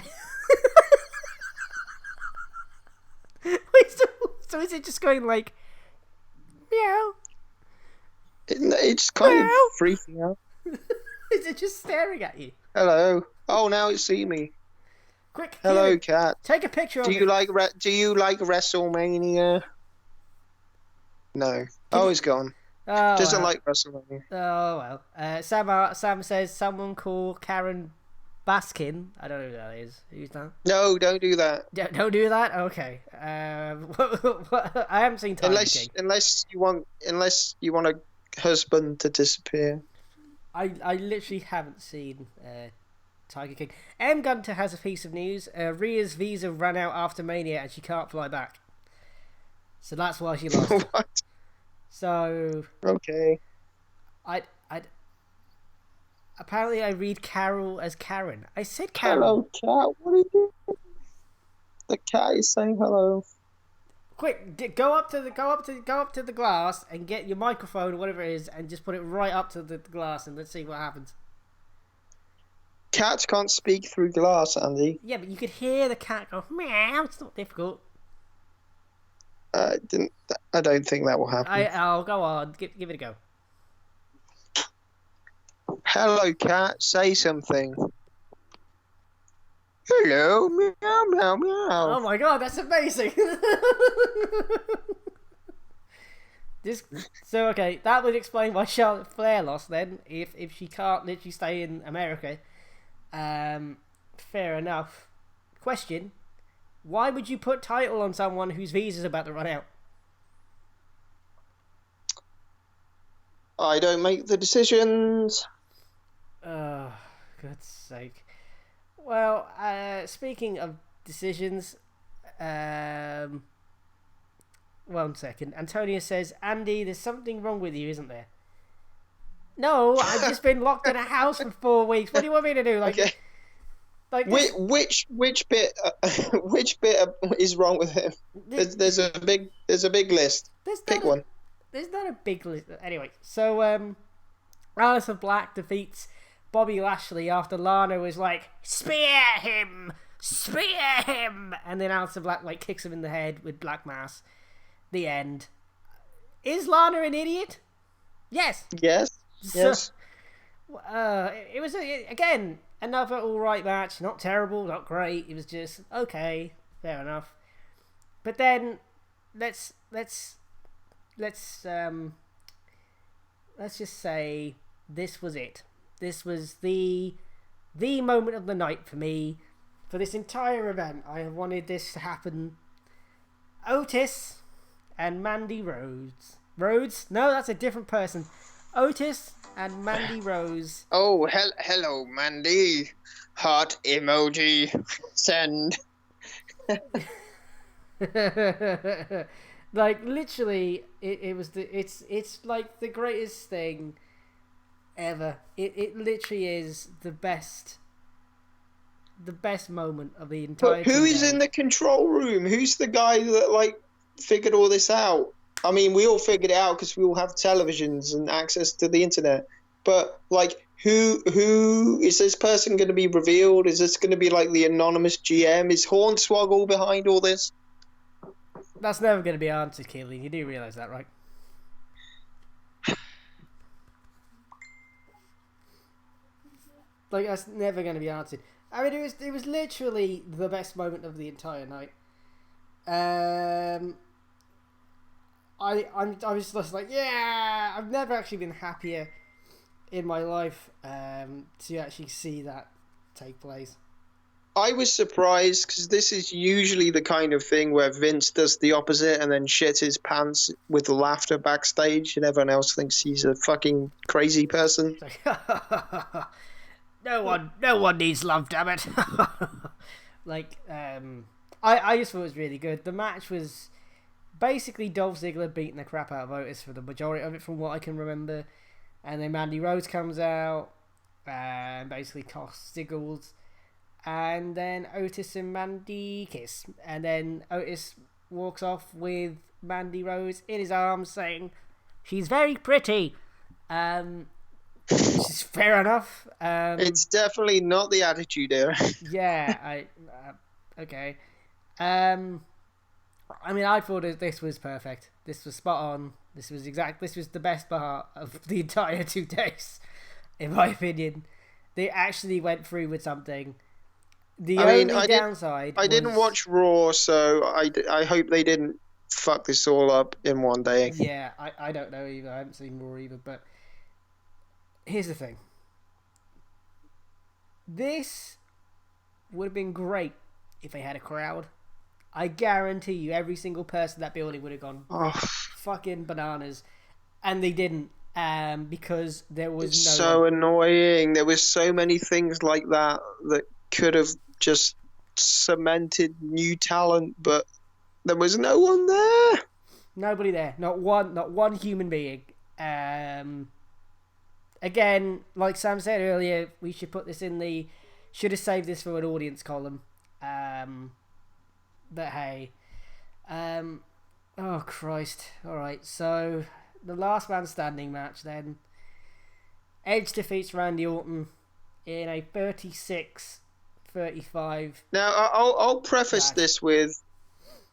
Wait, so is it just going like meow, It's kind of meow? freaking out. Is it just staring at you? Hello. Oh, now it see me. Quick, Hello, Kieran, cat. take a picture Do of you it. like Do you like WrestleMania? No. Oh, he's gone. Oh Doesn't well. like WrestleMania. Oh well. Sam says someone call Karen Baskin. I don't know who that is. Who's that? No, don't do that. Don't do that. Okay. I haven't seen Tiger King. Unless you want a husband to disappear. I literally haven't seen Tiger King. M Gunter has a piece of news. Rhea's visa ran out after Mania and she can't fly back. So that's why she lost. What? So Okay. I apparently I read Carol as Karen. I said Carol. Hello, cat. What are you doing? The cat is saying hello. Quick, go up to the glass and get your microphone or whatever it is and just put it right up to the glass and let's see what happens. Cats can't speak through glass, Andy. Yeah, but you could hear the cat go meow. It's not difficult. I don't think that will happen. I'll go on. Give it a go. Hello, cat. Say something. Hello, meow, meow, meow. Oh my god, that's amazing! So okay, that would explain why Charlotte Flair lost then, if she can't literally stay in America. Fair enough. Question: why would you put title on someone whose visa's about to run out? I don't make the decisions. Oh, God's sake. Well, speaking of decisions, 1 second. Antonia says, Andy, there's something wrong with you, isn't there? No, I've just been locked in a house for 4 weeks. What do you want me to do? Okay. Which bit is wrong with him? There's a big list. Pick one. There's not a big list. Anyway, so Aleister Black defeats Bobby Lashley after Lana was like, spear him, and then Aleister Black like kicks him in the head with Black Mass. The end. Is Lana an idiot? Yes. Yes. Yes. It was again another all right match. Not terrible, not great. It was just okay, fair enough. But then let's just say this was it. This was the moment of the night for me. For this entire event, I have wanted this to happen. Otis and Mandy Rhodes. Rhodes? No, that's a different person. Otis and Mandy Rose. Oh, hello, Mandy. Heart emoji. Send. Like literally, it's like the greatest thing ever. It literally is the best moment of the entire. But who is in the control room? Who's the guy that like figured all this out? I mean, we all figured it out because we all have televisions and access to the internet. But like, who is this person going to be revealed? Is this going to be like the anonymous GM? Is Hornswoggle behind all this? That's never going to be answered, Keely. You do realise that, right? Like, that's never going to be answered. I mean, it was literally the best moment of the entire night. I was just like, yeah, I've never actually been happier in my life to actually see that take place. I was surprised because this is usually the kind of thing where Vince does the opposite and then shits his pants with laughter backstage, and everyone else thinks he's a fucking crazy person. Like, no one needs love, damn it. Like, I just thought it was really good. The match was basically Dolph Ziggler beating the crap out of Otis for the majority of it, from what I can remember. And then Mandy Rose comes out and basically costs Ziggles. And then Otis and Mandy kiss. And then Otis walks off with Mandy Rose in his arms saying, "She's very pretty." Which is fair enough. It's definitely not the Attitude Era. Yeah, okay. I mean, I thought this was perfect. This was spot on. This was the best part of the entire 2 days, in my opinion. They actually went through with something. I didn't watch Raw, so I hope they didn't fuck this all up in one day. Yeah, I don't know either. I haven't seen Raw either, but here's the thing. This would have been great if they had a crowd. I guarantee you every single person in that building would have gone fucking bananas. And they didn't, because there was it's so annoying. There was so many things like that could have just cemented new talent, but there was no one there. Nobody there. Not one human being. Again, like Sam said earlier, we should put this in should have saved this for an audience column. But hey. Oh Christ. Alright, so the last man standing match then. Edge defeats Randy Orton in a 36-35. Now, I'll preface this with,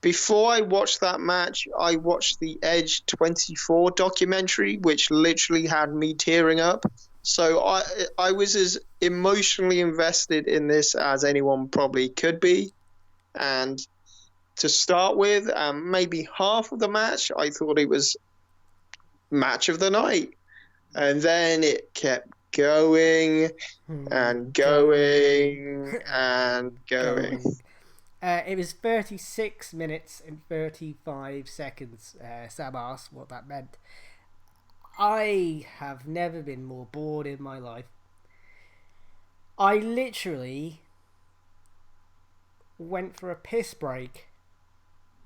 before I watched that match, I watched the Edge 24 documentary, which literally had me tearing up. So I was as emotionally invested in this as anyone probably could be. And to start with, maybe half of the match, I thought it was match of the night. And then it kept going and going and going. It was 36 minutes and 35 seconds. Sam asked what that meant. I have never been more bored in my life. I literally went for a piss break,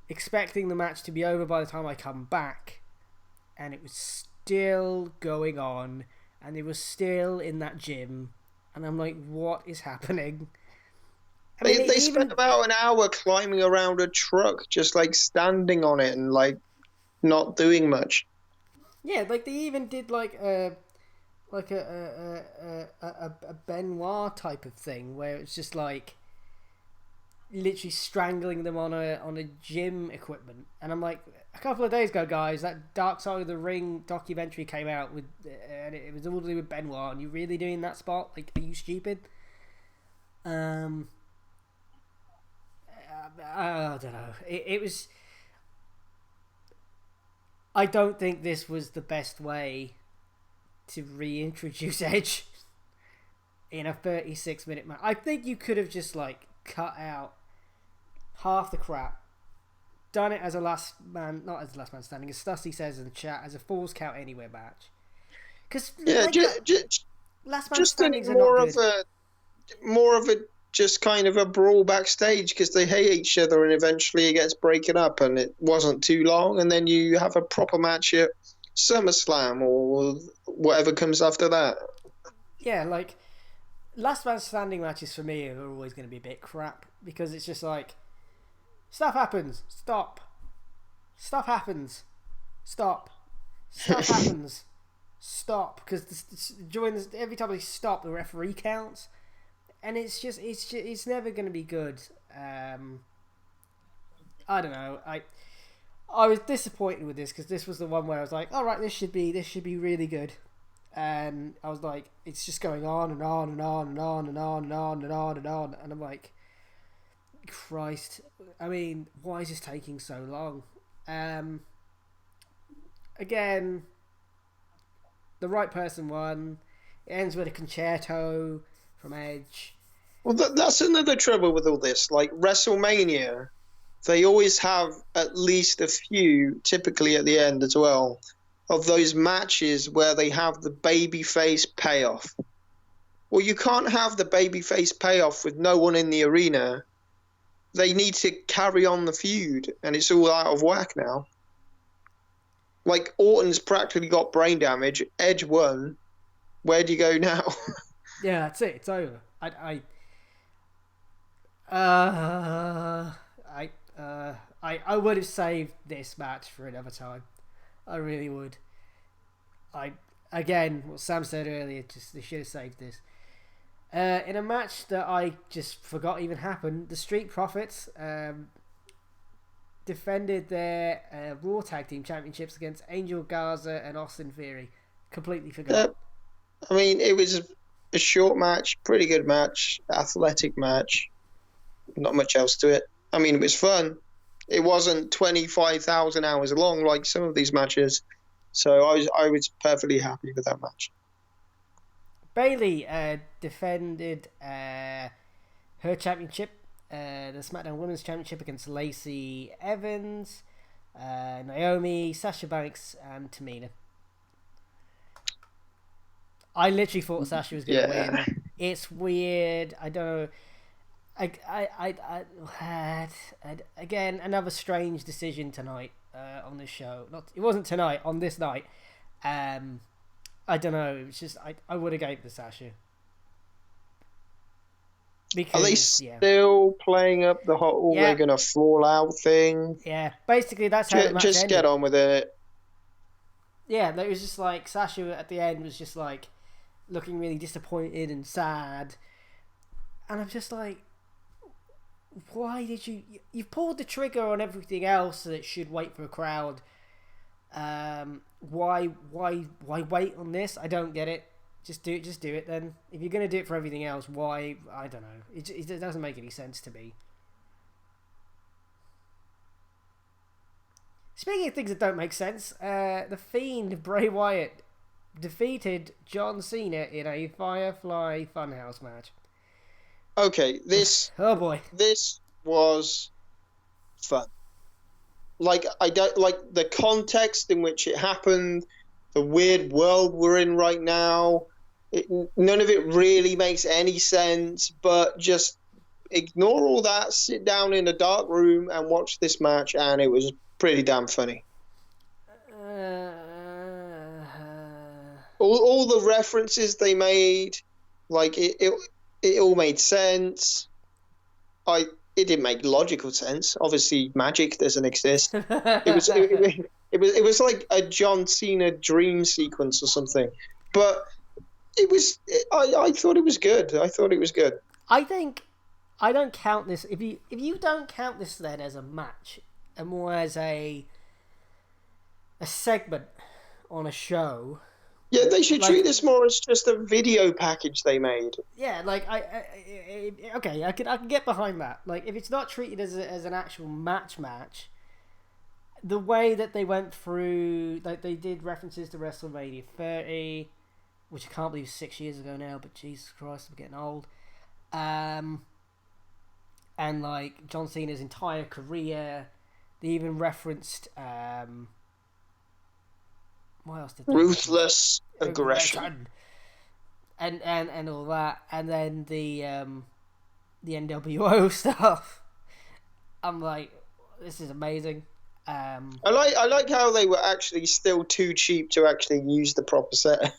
expecting the match to be over by the time I come back, and it was still going on, and it was still in that gym, and I'm like, what is happening? I mean, they spent about an hour climbing around a truck, just like standing on it and like not doing much. Yeah, like they even did like a Benoit type of thing where it's just like literally strangling them on a gym equipment, and I'm like, a couple of days ago, guys, that Dark Side of the Ring documentary came out with, and it was all to do with Benoit, and you really doing that spot? Like, are you stupid? I don't know. It was. I don't think this was the best way to reintroduce Edge in a 36-minute match. I think you could have just like cut out half the crap, done it as a last man, not as a last man standing, as Stussy says in the chat, as a Falls Count Anywhere match. Because yeah, last man just standings are not good. More of a just kind of a brawl backstage because they hate each other, and eventually it gets broken up, and it wasn't too long, and then you have a proper match at SummerSlam or whatever comes after that. Yeah, like last man standing matches for me are always going to be a bit crap because it's just like stuff happens, stop, stuff happens, stop, stuff happens, stop, because every time they stop, the referee counts. And it's never going to be good. I don't know. I was disappointed with this because this was the one where I was like, all right, this should be really good. And I was like, it's just going on and on and on and on and on and on and on and on. And I'm like, Christ. I mean, why is this taking so long? Again, the right person won. It ends with a concerto from Edge. Well, that's another trouble with all this. Like WrestleMania, they always have at least a few, typically at the end as well, of those matches where they have the babyface payoff. Well, you can't have the babyface payoff with no one in the arena. they need to carry on the feud, and it's all out of whack now. Like, Orton's practically got brain damage. Edge won. Where do you go now? Yeah, that's it. It's over. I would have saved this match for another time. I really would. Again, what Sam said earlier, just they should have saved this. In a match that I just forgot even happened, the Street Profits defended their Raw Tag Team Championships against Angel Garza and Austin Theory. Completely forgot. I mean, it was a short match, pretty good match, athletic match. Not much else to it. I mean, it was fun. It wasn't 25,000 hours long like some of these matches. So I was perfectly happy with that match. Bayley defended her championship, the SmackDown Women's Championship, against Lacey Evans, Naomi, Sasha Banks, and Tamina. I literally thought Sasha was going to win. It's weird. I don't know. Again, another strange decision tonight on this show. It wasn't tonight, on this night. I don't know. It was just I would have gave it to Sasha. Because, are they still playing up the whole they're going to fall out thing? Yeah, basically that's how the match just ended. Get on with it. Yeah, it was just like Sasha at the end was just like looking really disappointed and sad. And I'm just like, why did you pulled the trigger on everything else that should wait for a crowd? Why wait on this? I don't get it. Just do it then. If you're gonna do it for everything else, why? I don't know. It doesn't make any sense to me. Speaking of things that don't make sense, the Fiend Bray Wyatt defeated John Cena in a Firefly Funhouse match. Okay, oh boy, this was fun. Like, I don't like the context in which it happened, the weird world we're in right now. None of it really makes any sense, but just ignore all that, sit down in a dark room and watch this match, and it was pretty damn funny. All the references they made, like, it all made sense. It didn't make logical sense. Obviously, magic doesn't exist. It was like a John Cena dream sequence or something. But I thought it was good. I thought it was good. I think I don't count this. If you don't count this then as a match and more as a segment on a show. Yeah, they should treat this more as just a video package they made. Yeah, like okay, I can get behind that. Like, if it's not treated as an actual match, the way that they went through, like they did references to WrestleMania 30, which I can't believe is 6 years ago now, but Jesus Christ, I'm getting old. And like John Cena's entire career, they even referenced what else did they ruthless aggression and all that, and then the NWO stuff. I'm like, this is amazing. I like how they were actually still too cheap to actually use the proper set.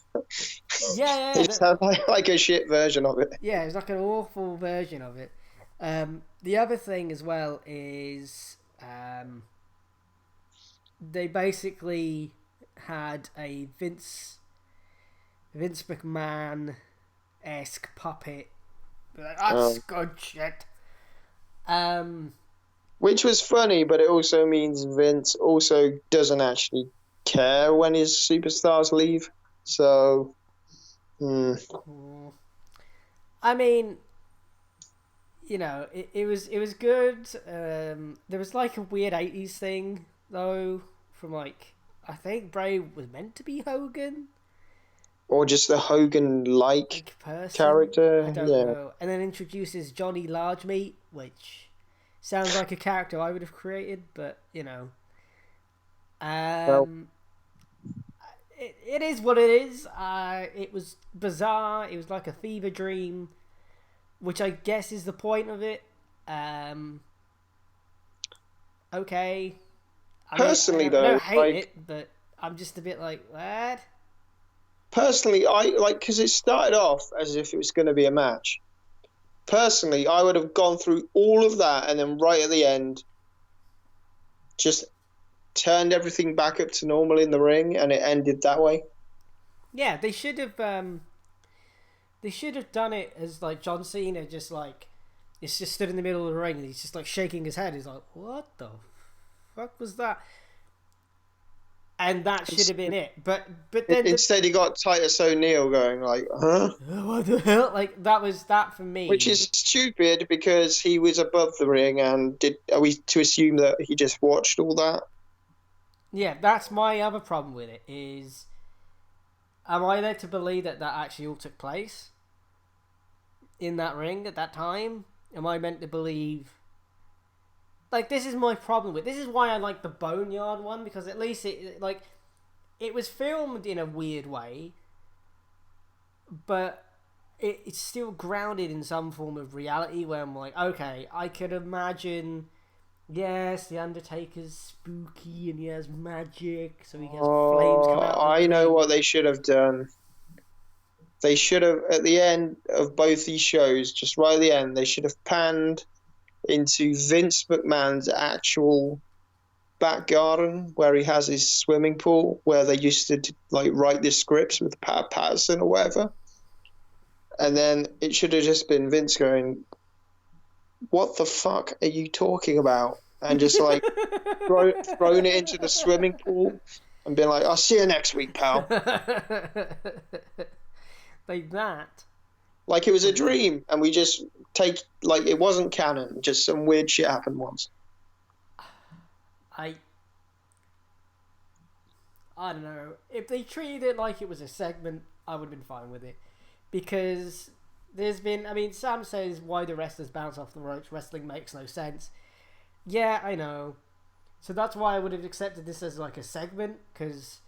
Yeah. It sounds like a shit version of it. Yeah, it's like an awful version of it. The other thing as well is they basically had a Vince McMahon-esque puppet. That's good shit. Which was funny, but it also means Vince also doesn't actually care when his superstars leave. So, I mean, you know, it was good. There was like a weird 80s thing though, from like, I think Bray was meant to be Hogan. Or just the Hogan-like character. I don't know. And then introduces Johnny Largemeat, which sounds like a character I would have created, but, you know. It is what it is. It was bizarre. It was like a fever dream, which I guess is the point of it. okay. Personally, I though, don't hate like it, but I'm just a bit like, what? personally, I like because it started off as if it was going to be a match. Personally, I would have gone through all of that and then right at the end, just turned everything back up to normal in the ring, and it ended that way. Yeah, they should have. They should have done it as like John Cena, just like it's just stood in the middle of the ring and he's just like shaking his head. He's like, "What the fuck was that?" And that should have been it. But then Instead, he got Titus O'Neil going like, "Huh." what the hell? Like that was that for me. Which is stupid because he was above the ring, and are we to assume that he just watched all that? Yeah, that's my other problem with it. Is am I led to believe that that actually all took place in that ring at that time? Am I meant to believe? Like, this is my problem with. This is why I like the Boneyard one, because at least it was filmed in a weird way, but it's still grounded in some form of reality. Where I'm like, okay, I could imagine. Yes, the Undertaker's spooky and he has magic, so he has flames come out. I know what they should have done. They should have, at the end of both these shows, just right at the end, they should have panned into Vince McMahon's actual back garden where he has his swimming pool, where they used to like write the scripts with Pat Patterson or whatever. And then it should have just been Vince going, "What the fuck are you talking about?" And just like thrown it into the swimming pool and been like, "I'll see you next week, pal." Like that. Like it was a dream, and we just take like it wasn't canon. Just some weird shit happened once. I don't know. If they treated it like it was a segment, I would have been fine with it. Because there's been, I mean, Sam says why the wrestlers bounce off the ropes. Wrestling makes no sense. Yeah, I know. So that's why I would have accepted this as like a segment. Because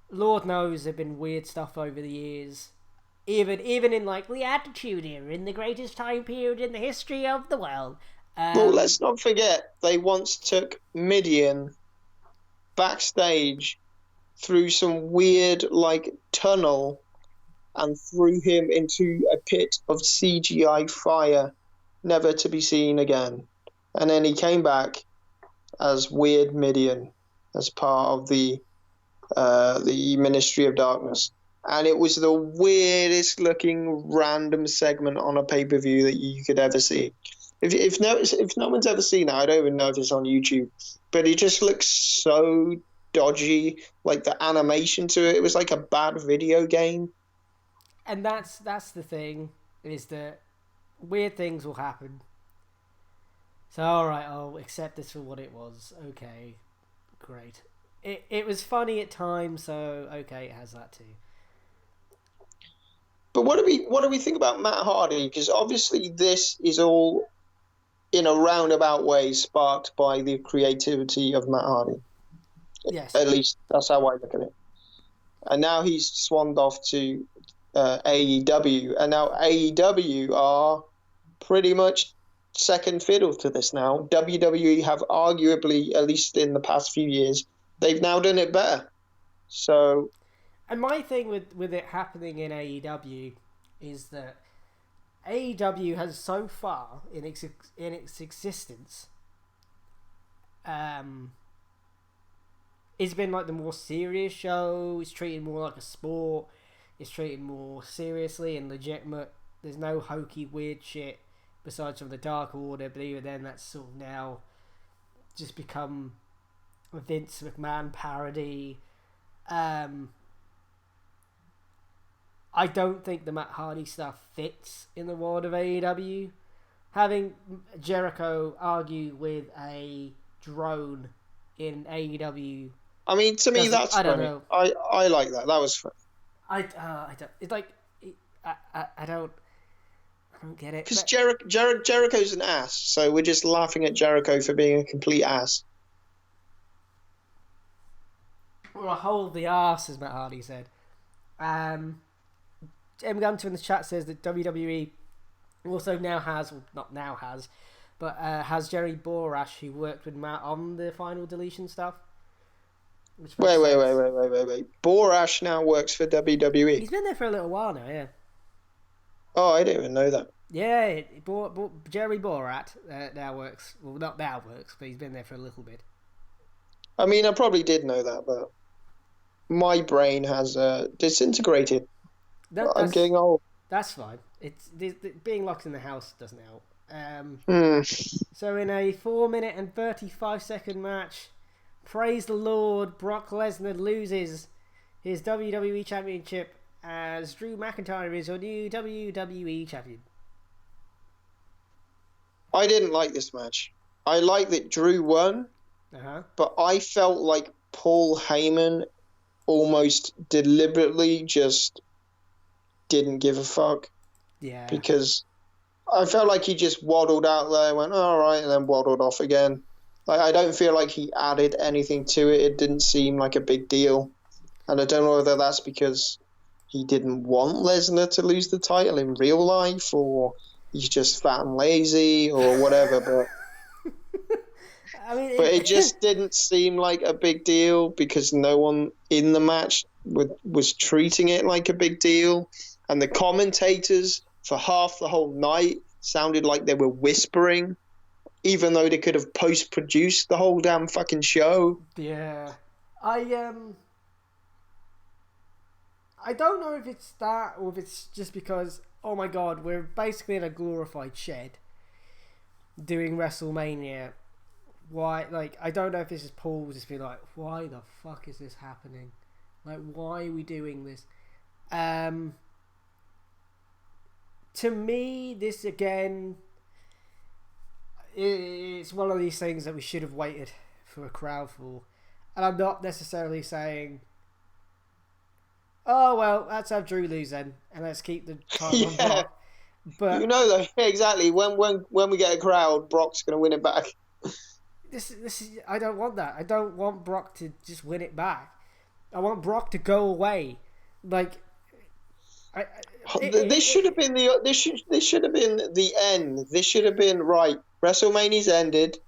Lord knows there've been weird stuff over the years. Even in like the Attitude Era, in the greatest time period in the history of the world. Well, let's not forget they once took Midian backstage through some weird like tunnel and threw him into a pit of CGI fire, never to be seen again. And then he came back as Weird Midian, as part of the Ministry of Darkness. And it was the weirdest looking random segment on a pay-per-view that you could ever see. If no one's ever seen it, I don't even know if it's on YouTube, but it just looks so dodgy. Like the animation to it was like a bad video game. And that's the thing, is that weird things will happen. So alright, I'll accept this for what it was. Okay, great. It was funny at times, so okay, it has that too. But what do we think about Matt Hardy? Because obviously this is all in a roundabout way sparked by the creativity of Matt Hardy. Yes. At least that's how I look at it. And now he's swanned off to AEW, and now AEW are pretty much second fiddle to this now. WWE have arguably, at least in the past few years, they've now done it better. So, and my thing with it happening in AEW is that AEW has so far in its existence, it's been like the more serious show. It's treated more like a sport. It's treated more seriously and legitimate. There's no hokey weird shit besides from the Dark Order, but even then that's sort of now just become a Vince McMahon parody. I don't think the Matt Hardy stuff fits in the world of AEW. Having Jericho argue with a drone in AEW. I mean, to me that's funny. I don't know. I like that. That was fun. I don't. It's like I don't get it. Because Jericho's an ass, so we're just laughing at Jericho for being a complete ass. Or a hole of the arse, as Matt Hardy said. M. Gunter in the chat says that WWE also now has, well, not now has, but has Jerry Borash, who worked with Matt on the final deletion stuff. Which makes Wait. sense. Borash now works for WWE. He's been there for a little while now, yeah. Oh, I didn't even know that. Yeah, Jerry Borat now works. Well, not now works, but he's been there for a little bit. I mean, I probably did know that, but my brain has disintegrated. I'm getting old. That's fine. It's being locked in the house doesn't help. So in a 4-minute and 35-second match, praise the Lord, Brock Lesnar loses his WWE Championship as Drew McIntyre is your new WWE Champion. I didn't like this match. I like that Drew won, but I felt like Paul Heyman almost deliberately just didn't give a fuck. Yeah. Because I felt like he just waddled out there and went, all right, and then waddled off again. Like, I don't feel like he added anything to it. It didn't seem like a big deal. And I don't know whether that's because he didn't want Lesnar to lose the title in real life, or he's just fat and lazy, or whatever. But it just didn't seem like a big deal because no one in the match was treating it like a big deal. And the commentators for half the whole night sounded like they were whispering, even though they could have post-produced the whole damn fucking show. Yeah. I don't know if it's that or if it's just because, oh my god, we're basically in a glorified shed doing WrestleMania. Why? Like, I don't know if this is Paul just being like, why the fuck is this happening? Like, why are we doing this? To me, this again, it's one of these things that we should have waited for a crowd for. And I'm not necessarily saying, oh, well, let's have Drew lose then, and let's keep the title on Brock. But you know, though, exactly, when we get a crowd, Brock's going to win it back. This is, I don't want that. I don't want Brock to just win it back. I want Brock to go away. Like, this should have been the end. This should have been, right, WrestleMania's ended.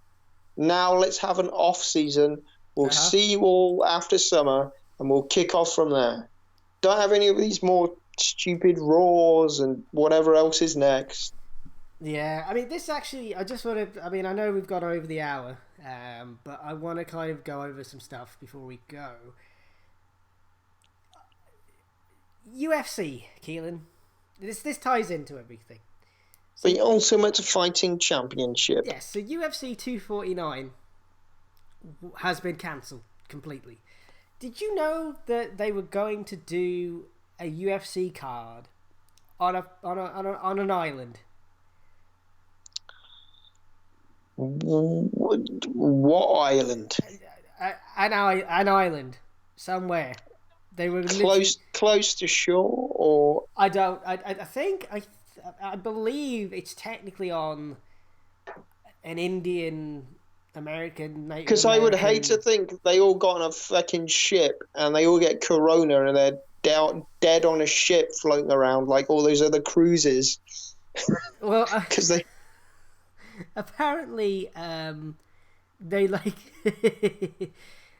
Now let's have an off season. We'll see you all after summer, and we'll kick off from there. Don't have any of these more stupid Raws and whatever else is next. Yeah, I mean, this actually, I just want to, I mean, I know we've gone over the hour, but I want to kind of go over some stuff before we go. UFC, Keelan. This ties into everything. So, the Ultimate Fighting Championship. Yes, so UFC 249 has been cancelled completely. Did you know that they were going to do a UFC card on an island? What island? An island somewhere. They were close to shore, or I believe it's technically on an Indian American. Because I would hate to think they all got on a fucking ship and they all get corona and they're dead on a ship floating around like all those other cruises. Well, because they apparently they like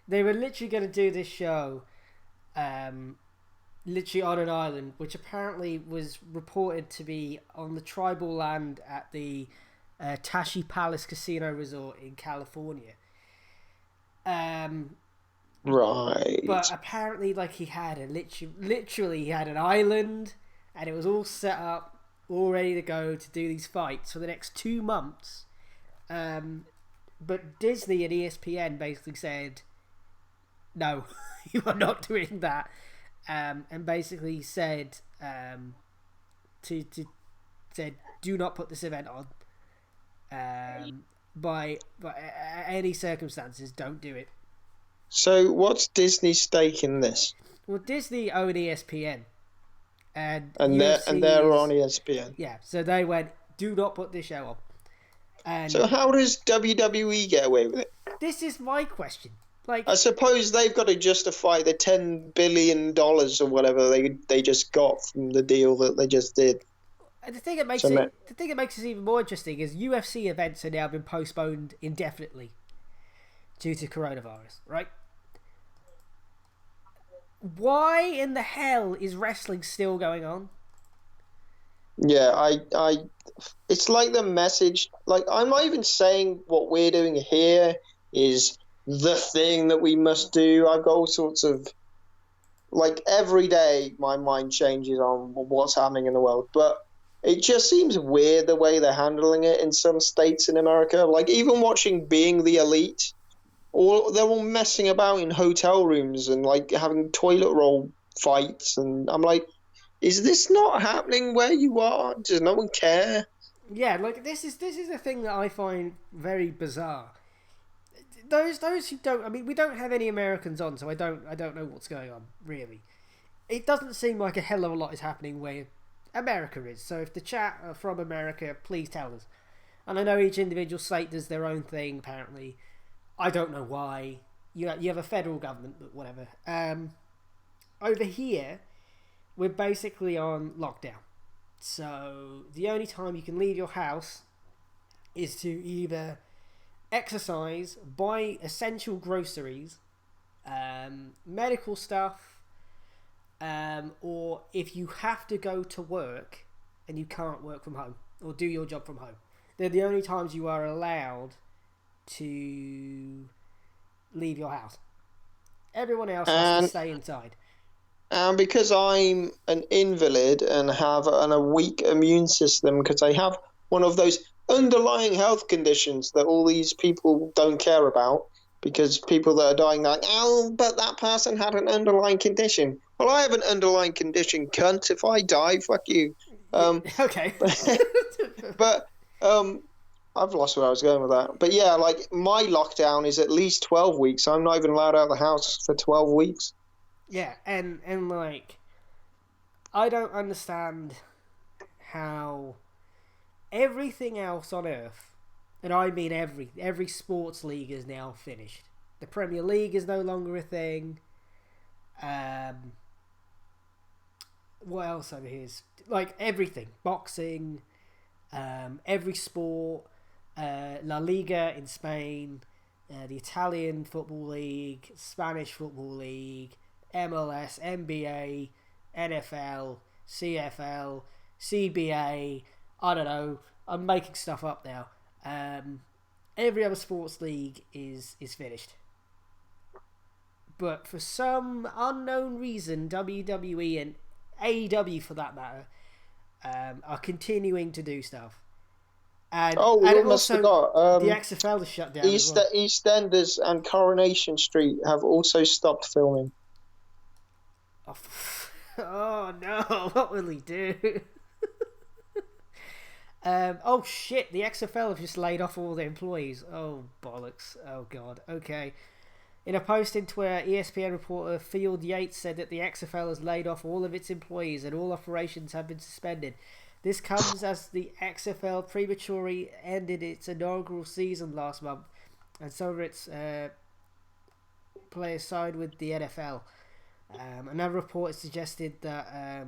they were literally going to do this show. Literally on an island, which apparently was reported to be on the tribal land at the Tashi Palace Casino Resort in California. Right. But apparently, like, he had literally he had an island, and it was all set up, all ready to go to do these fights for the next 2 months. But Disney and ESPN basically said, no, you are not doing that. And basically said said do not put this event on. By any circumstances, don't do it. So what's Disney's stake in this? Well, Disney own ESPN, and they're on ESPN. Yeah, so they went, do not put this show on. And so how does WWE get away with it? This is my question. Like, I suppose they've got to justify the $10 billion or whatever they just got from the deal that they just did. The thing that makes it even more interesting is UFC events are now been postponed indefinitely due to coronavirus, right? Why in the hell is wrestling still going on? Yeah, it's like the message. Like, I'm not even saying what we're doing here is the thing that we must do. I've got all sorts of, like, every day my mind changes on what's happening in the world, but it just seems weird the way they're handling it in some states in America. Like, even watching Being the Elite, they're all messing about in hotel rooms and, like, having toilet roll fights, and I'm like, is this not happening where you are? Does no one care? Yeah, like this is a thing that I find very bizarre. Those who don't, I mean, we don't have any Americans on, so I don't know what's going on really. It doesn't seem like a hell of a lot is happening where America is. So if the chat are from America, please tell us. And I know each individual state does their own thing. Apparently, I don't know why. You have a federal government, but whatever. Over here, we're basically on lockdown. So the only time you can leave your house is to either exercise, buy essential groceries, medical stuff, or if you have to go to work and you can't work from home or do your job from home. They're the only times you are allowed to leave your house. Everyone else has to stay inside. And because I'm an invalid and have a weak immune system, because I have one of those underlying health conditions that all these people don't care about, because people that are dying are like, oh, but that person had an underlying condition. Well, I have an underlying condition, cunt. If I die, fuck you. Okay. But I've lost where I was going with that. But yeah, like, my lockdown is at least 12 weeks. I'm not even allowed out of the house for 12 weeks. Yeah, and like, I don't understand how everything else on Earth, and I mean every sports league is now finished. The Premier League is no longer a thing. What else over here is, like, everything. Boxing, every sport, La Liga in Spain, the Italian Football League, Spanish Football League, MLS, NBA, NFL, CFL, CBA, I don't know, I'm making stuff up now. Every other sports league is finished. But for some unknown reason, WWE and AEW for that matter, are continuing to do stuff. And, we almost forgot. The XFL is shut down as well. EastEnders and Coronation Street have also stopped filming. Oh no, what will he do? Oh shit, the XFL have just laid off all their employees. Oh bollocks. Oh god. Okay. In a post on Twitter, ESPN reporter Field Yates said that the XFL has laid off all of its employees and all operations have been suspended. This comes as the XFL prematurely ended its inaugural season last month, and some of its players signed with the NFL. Another report suggested that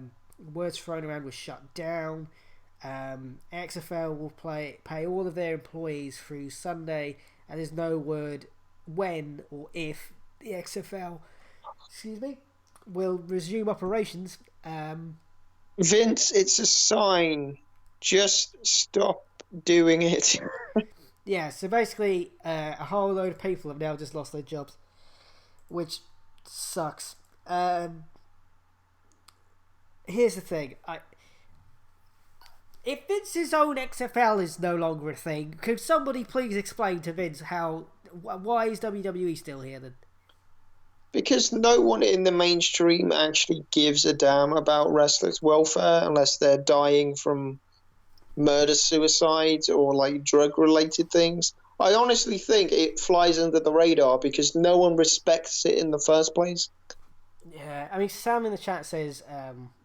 words thrown around was shut down. XFL will pay all of their employees through Sunday, and there's no word when or if the XFL, will resume operations. Vince, it's a sign. Just stop doing it. Yeah, so basically, a whole load of people have now just lost their jobs, which sucks. Here's the thing. If Vince's own XFL is no longer a thing, could somebody please explain to Vince why is WWE still here then? Because no one in the mainstream actually gives a damn about wrestlers' welfare unless they're dying from murder-suicides or, like, drug-related things. I honestly think it flies under the radar because no one respects it in the first place. Yeah, I mean, Sam in the chat says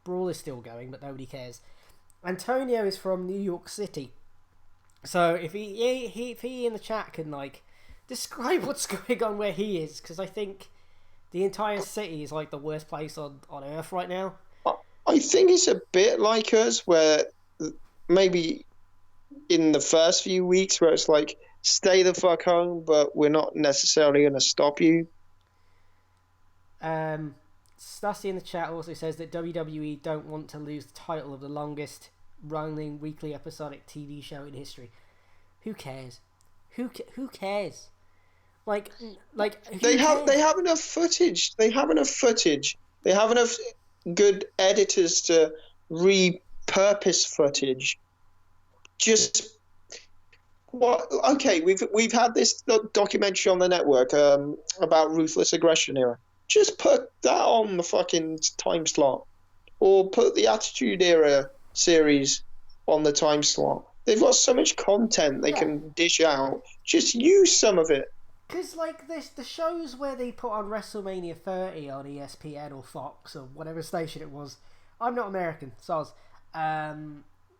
Brawl is still going, but nobody cares. Antonio is from New York City, so if he in the chat can, like, describe what's going on where he is, because I think the entire city is, like, the worst place on Earth right now. I think it's a bit like us, where maybe in the first few weeks where it's like, stay the fuck home, but we're not necessarily going to stop you. Stussy in the chat also says that WWE don't want to lose the title of the longest running weekly episodic TV show in history. Who cares? Who cares? Like they have enough footage. They have enough footage. They have enough good editors to repurpose footage. Just what? Okay, we've had this documentary on the network about ruthless aggression era. Just put that on the fucking time slot, or put the Attitude Era series on the time slot. They've got so much content they can dish out. Just use some of it. Because, like, the shows where they put on WrestleMania 30 on ESPN or Fox or whatever station it was, I'm not American, soz.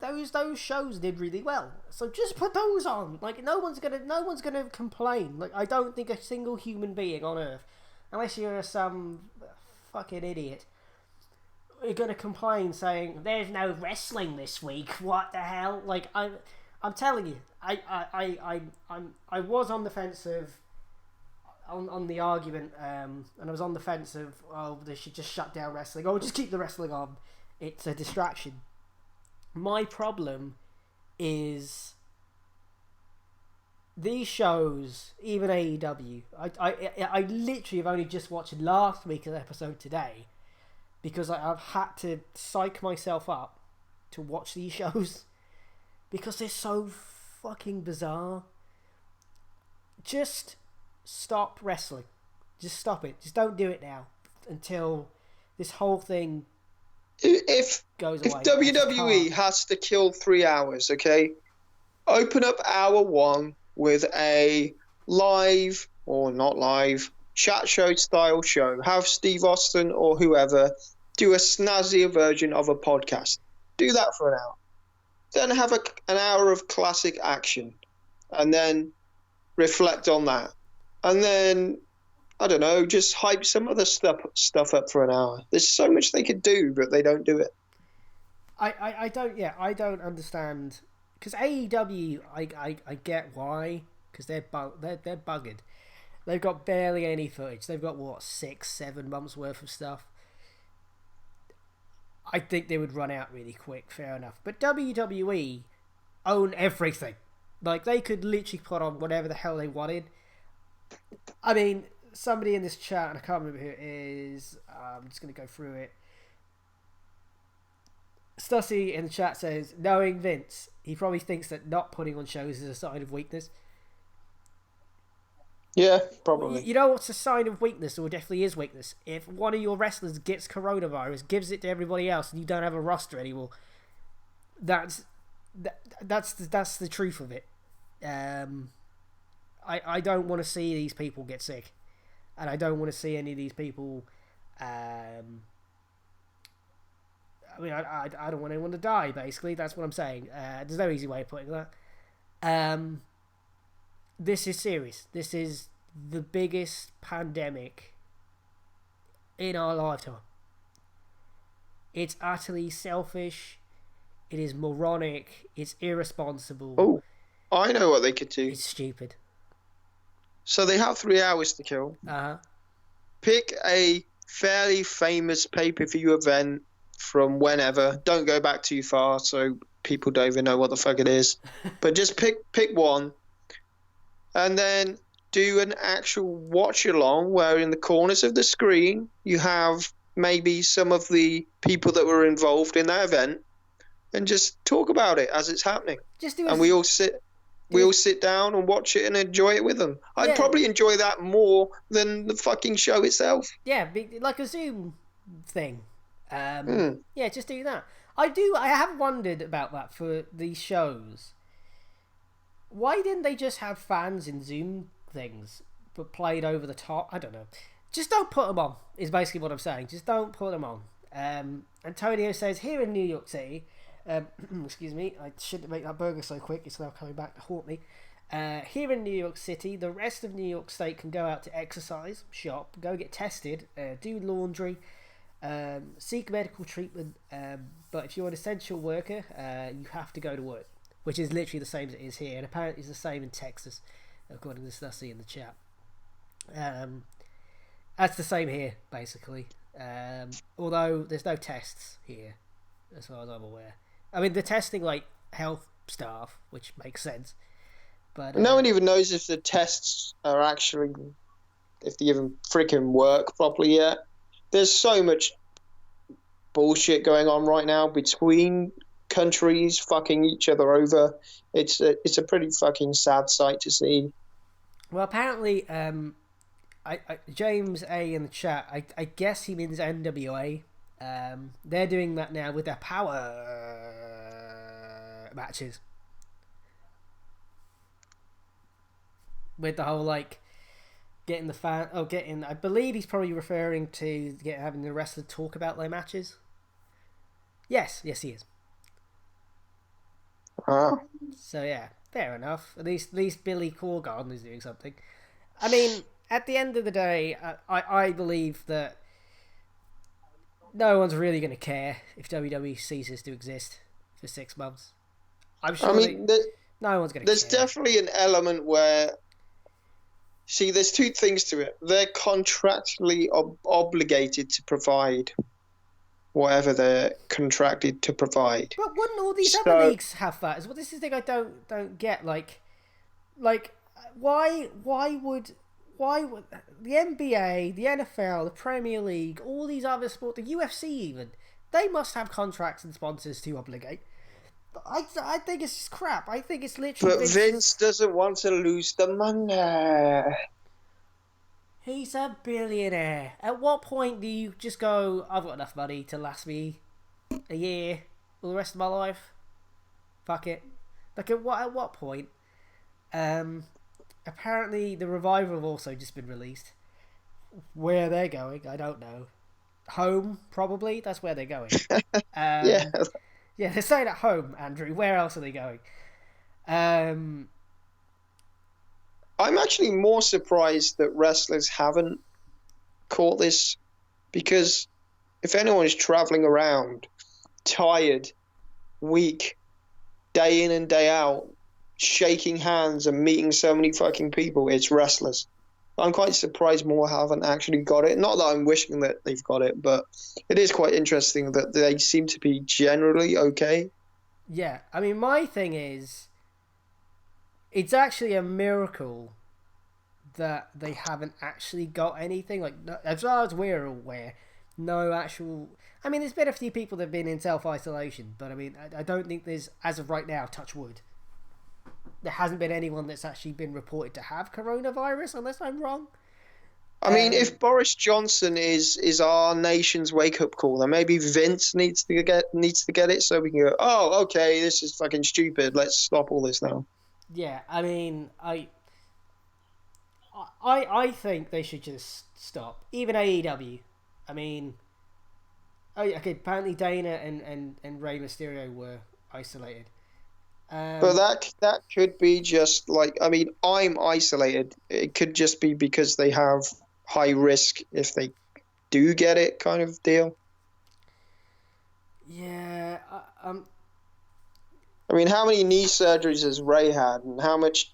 Those shows did really well. So just put those on. Like, no one's gonna complain. Like, I don't think a single human being on Earth, unless you're some fucking idiot, are gonna complain saying there's no wrestling this week. What the hell? Like, I'm telling you, I was on the fence of on the argument, and I was on the fence of, oh, they should just shut down wrestling. Oh, just keep the wrestling on. It's a distraction. My problem is these shows, even AEW. I literally have only just watched last week's episode today because I've had to psych myself up to watch these shows because they're so fucking bizarre. Just stop wrestling. Just stop it. Just don't do it now until this whole thing goes away. If WWE has to kill 3 hours, okay, open up hour one with a live or not live chat show style show. Have Steve Austin or whoever do a snazzier version of a podcast. Do that for an hour. Then have an hour of classic action, and then reflect on that. And then, I don't know, just hype some other stuff up for an hour. There's so much they could do, but they don't do it. I don't understand. Because AEW, I get why. Because they're buggered. They've got barely any footage. They've got, 6-7 months worth of stuff. I think they would run out really quick, fair enough. But WWE own everything. Like, they could literally put on whatever the hell they wanted. I mean, somebody in this chat, and I can't remember who it is, I'm just going to go through it. Stussy in the chat says, knowing Vince, he probably thinks that not putting on shows is a sign of weakness. Yeah, probably. You know what's a sign of weakness, or definitely is weakness? If one of your wrestlers gets coronavirus, gives it to everybody else, and you don't have a roster anymore. That's the truth of it. I don't want to see these people get sick, and I don't want to see any of these people. I mean, I don't want anyone to die. Basically, that's what I'm saying. There's no easy way of putting that. This is serious. This is the biggest pandemic in our lifetime. It's utterly selfish. It is moronic. It's irresponsible. Oh, I know what they could do. It's stupid. So they have 3 hours to kill. Pick a fairly famous pay-per-view event from whenever. Don't go back too far so people don't even know what the fuck it is. But just pick one. And then do an actual watch-along where in the corners of the screen you have maybe some of the people that were involved in that event and just talk about it as it's happening. We all sit down and watch it and enjoy it with them. I'd probably enjoy that more than the fucking show itself. Yeah, like a Zoom thing. Yeah, just do that. I have wondered about that for these shows. Why didn't they just have fans in Zoom things, but played over the top? I don't know. Just don't put them on, is basically what I'm saying. Just don't put them on. Antonio says, here in New York City, excuse me, I shouldn't make that burger so quick, it's now coming back to haunt me. Here in New York City, the rest of New York State can go out to exercise, shop, go get tested, do laundry, Seek medical treatment, but if you're an essential worker, you have to go to work, which is literally the same as it is here, and apparently it's the same in Texas, according to Stussy in the chat. That's the same here, basically. Although there's no tests here, as far as I'm aware. I mean, they're testing like health staff, which makes sense. But no one even knows if the tests are actually, if they even freaking work properly yet. There's so much bullshit going on right now between countries fucking each other over. It's a pretty fucking sad sight to see. Well, apparently, James A in the chat, I guess he means NWA. They're doing that now with their power matches. With the whole, like, getting the fan... Oh, getting... I believe he's probably referring to having the wrestler talk about their matches. Yes, he is. So, yeah, fair enough. At least Billy Corgan is doing something. I mean, at the end of the day, I believe that no one's really going to care if WWE ceases to exist for 6 months. I'm sure no one's going to care. There's definitely an element where... See, there's 2 things to it. They're contractually obligated to provide whatever they're contracted to provide. But wouldn't all these other leagues have that? This is the thing I don't get. Like, why would the NBA, the NFL, the Premier League, all these other sports, the UFC even, they must have contracts and sponsors to obligate. I think it's just crap. I think it's literally... But Vince doesn't want to lose the money. He's a billionaire. At what point do you just go, I've got enough money to last me a year or the rest of my life? Fuck it. Like, at what point? Apparently, the Revival have also just been released. Where they're going, I don't know. Home, probably. That's where they're going. Yeah. Yeah, they're staying at home, Andrew. Where else are they going? I'm actually more surprised that wrestlers haven't caught this, because if anyone is traveling around, tired, weak, day in and day out, shaking hands and meeting so many fucking people, it's wrestlers. I'm quite surprised more haven't actually got it. Not that I'm wishing that they've got it, but it is quite interesting that they seem to be generally okay. Yeah, I mean, my thing is, it's actually a miracle that they haven't actually got anything. Like, as far as we're aware, no actual... I mean, there's been a few people that have been in self-isolation, but I mean, I don't think there's, as of right now, touch wood, there hasn't been anyone that's actually been reported to have coronavirus, unless I'm wrong. I mean, if Boris Johnson is our nation's wake-up call, then maybe Vince needs to get it, so we can go, oh, okay, this is fucking stupid. Let's stop all this now. Yeah, I mean, I think they should just stop. Even AEW. I mean, okay, apparently Dana and Rey Mysterio were isolated. But that could be just like, I mean, I'm isolated. It could just be because they have high risk if they do get it, kind of deal. Yeah. I mean, how many knee surgeries has Ray had, and how much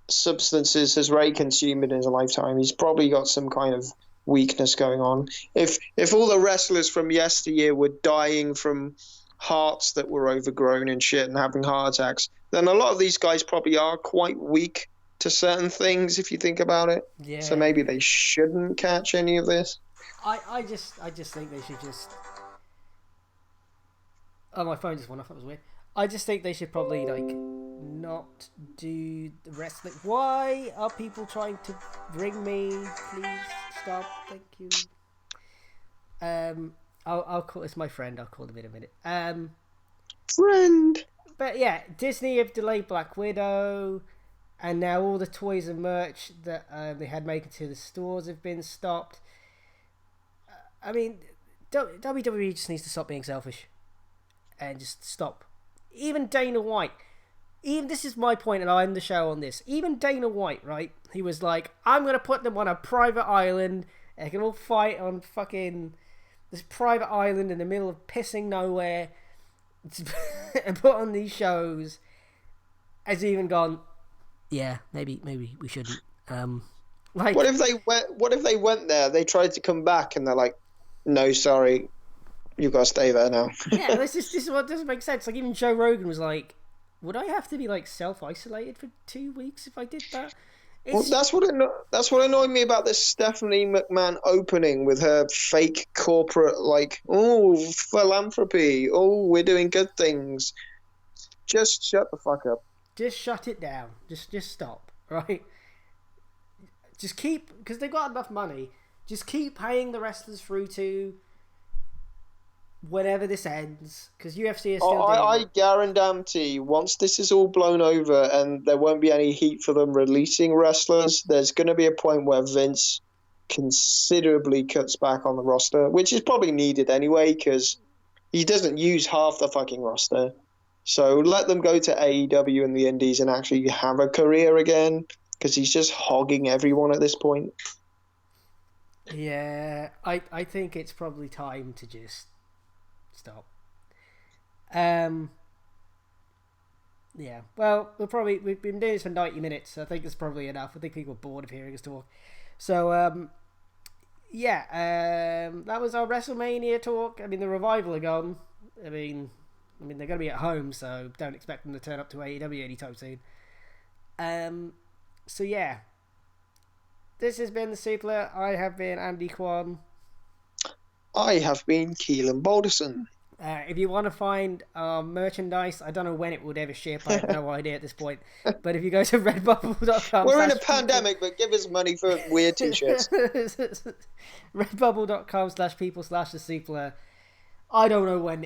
substances has Ray consumed in his lifetime? He's probably got some kind of weakness going on. If all the wrestlers from yesteryear were dying from hearts that were overgrown and shit and having heart attacks, then a lot of these guys probably are quite weak to certain things if you think about it. Yeah. So maybe they shouldn't catch any of this. I just think they should just... Oh, my phone just went off. That was weird. I just think they should probably, like, not do the wrestling. Why are people trying to ring me? Please stop. Thank you. I'll call... It's my friend. I'll call him in a minute. Friend! But yeah, Disney have delayed Black Widow, and now all the toys and merch that they had making to the stores have been stopped. I mean, WWE just needs to stop being selfish and just stop. Even Dana White, this is my point, and I'll end the show on this. Even Dana White, right? He was like, I'm going to put them on a private island They can all fight on fucking this private island in the middle of pissing nowhere and put on these shows. Has even gone, yeah, maybe we shouldn't. Like, what if they went there? They tried to come back, and they're like, "No, sorry, you've got to stay there now." yeah, this is what doesn't make sense. Like, even Joe Rogan was like, "Would I have to be like self-isolated for 2 weeks if I did that?" Well, that's what annoyed me about this Stephanie McMahon opening with her fake corporate, like, oh, philanthropy, oh, we're doing good things. Just shut the fuck up. Just shut it down. Just stop, right? Just keep, because they've got enough money. Just keep paying the wrestlers through to whenever this ends, because UFC is still. I guarantee once this is all blown over and there won't be any heat for them releasing wrestlers, there's going to be a point where Vince considerably cuts back on the roster, which is probably needed anyway because he doesn't use half the fucking roster. So let them go to AEW and the Indies and actually have a career again, because he's just hogging everyone at this point. Yeah, I think it's probably time to just stop. Yeah, well, we've been doing this for 90 minutes, so I think it's probably enough. I think people are bored of hearing us talk. So, that was our WrestleMania talk. I mean, the Revival are gone. I mean, they're going to be at home, so don't expect them to turn up to AEW anytime soon. So yeah, this has been the Supler. I have been Andy Kwan. I have been Keelan Balderson. If you want to find merchandise, I don't know when it would ever ship. I have no idea at this point. But if you go to redbubble.com... We're in a pandemic, but give us money for weird t-shirts. redbubble.com/people/the Supler. I don't know when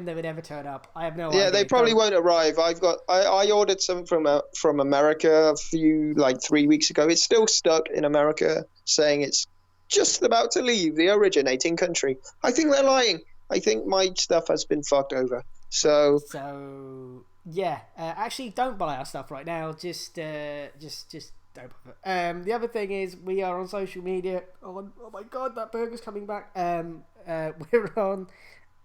they would ever turn up. I have no idea. Yeah, they probably won't arrive. I ordered some from America a few, like 3 weeks ago. It's still stuck in America, saying it's just about to leave the originating country. I think they're lying. I think my stuff has been fucked over. So yeah, actually, don't buy our stuff right now. Just don't. The other thing is, we are on social media. Oh my god, that burger's coming back. We're on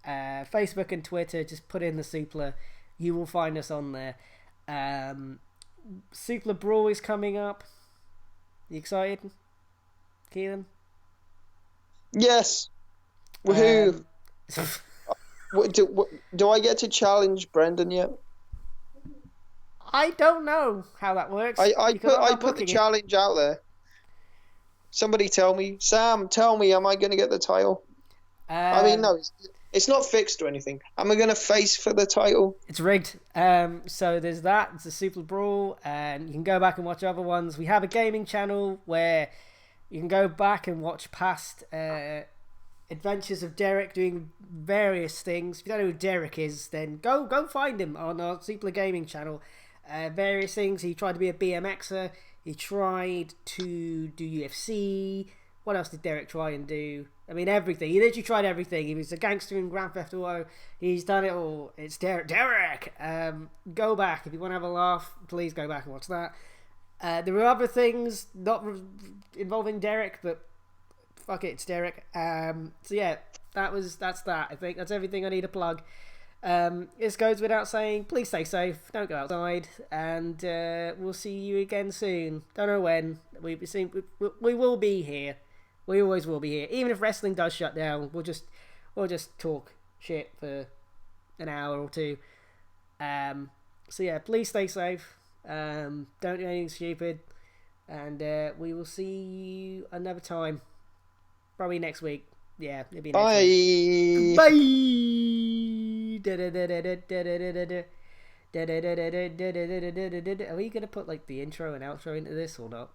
Facebook and Twitter. Just put in the Supler. You will find us on there. Supler Brawl is coming up. You excited, Keelan? Yes. Woohoo! Do I get to challenge Brendan yet? I don't know how that works. I put the challenge out there. Somebody tell me. Sam, tell me, am I going to get the title? I mean, no, it's not fixed or anything. Am I going to face for the title? It's rigged. So there's that. It's a Super Brawl, and you can go back and watch other ones. We have a gaming channel where you can go back and watch past adventures of Derek doing various things. If you don't know who Derek is, then go find him on our Super Gaming channel. Various things. He tried to be a BMXer. He tried to do UFC. What else did Derek try and do? I mean, everything. He literally tried everything. He was a gangster in Grand Theft Auto. He's done it all. It's Derek. Go back. If you want to have a laugh, please go back and watch that. There were other things not involving Derek, but fuck it, it's Derek. So yeah, that's that. I think that's everything I need to plug. This goes without saying, please stay safe, don't go outside, and we'll see you again soon. Don't know when. We will be here. We always will be here. Even if wrestling does shut down, we'll just talk shit for an hour or two. So yeah, please stay safe. Don't do anything stupid, and we will see you another time. Probably next week. Yeah, it'll be next week. Bye. Are we gonna put like the intro and outro into this or not?